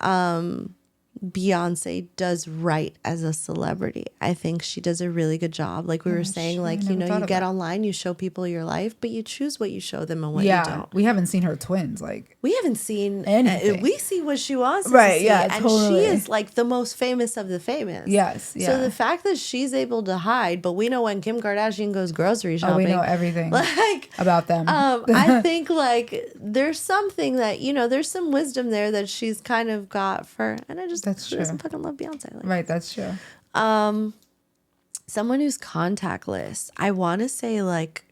Beyonce does right as a celebrity. I think she does a really good job. Like we were saying, like, you get online, you show people your life, but you choose what you show them and what you don't. We haven't seen her twins. Like, We haven't seen anything. We see what she wants Right, to see. yeah, and totally. she is like the most famous of the famous. Yes, yeah. So the fact that she's able to hide, but we know when Kim Kardashian goes grocery shopping. we know everything Like about them. I think like there's something that, there's some wisdom there that she's kind of got for, and I just That's who doesn't true. fucking love Beyonce. Like, Right, that's true. someone who's contactless. I want to say like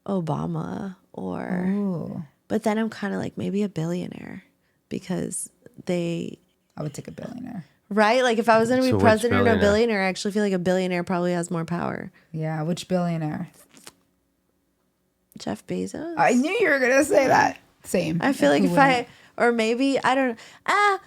Obama or, Ooh, but then I'm kind of like maybe a billionaire because they, I would take a billionaire. right? Like if I was going to So be which president or a billionaire? billionaire, I actually feel like a billionaire probably has more power. Yeah, which billionaire? Jeff Bezos? I knew you were gonna say that. Same. I feel like Who if wouldn't? or maybe, I don't know.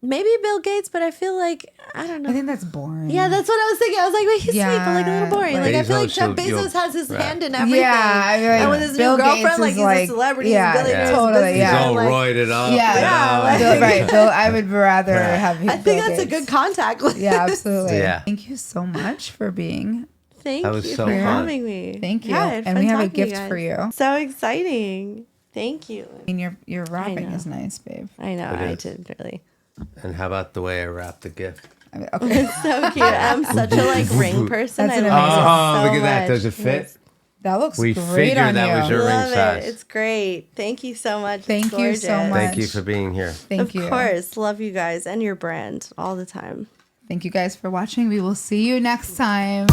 Maybe Bill Gates, but I feel like, I don't know. I think that's boring. Yeah, that's what I was thinking. I was like, wait, he's sweet, but like a little boring. Like I feel like Jeff Bezos has his hand in everything. Yeah, I mean, and with his Bill new girlfriend, Gates like is he's a celebrity, yeah, he's a billionaire, totally, He's yeah. all like, roided up. Yeah, like- Bill, right. Bill, I would rather have. I think that's a good contact list. Yeah, absolutely. Yeah. Thank you so much for being. Thank That was you so for fun. having me. Thank you. Yeah, I had And fun we have a talking to gift guys. for you. So exciting. Thank you. I mean, your rapping know. is nice, babe. I know, It I is. did really. And how about the way I wrapped the gift? I mean, okay. So cute. I'm such a like ring person. That's I an love amazing- it Oh, so look at that. much. Does it fit? That looks We great figured on that you. was your ring Love size. it. It's great. Thank you so much. Thank It's you so gorgeous. much. Thank you for being here. Thank you. Of course. Love you guys and your brand all the time. Thank you guys for watching. We will see you next time.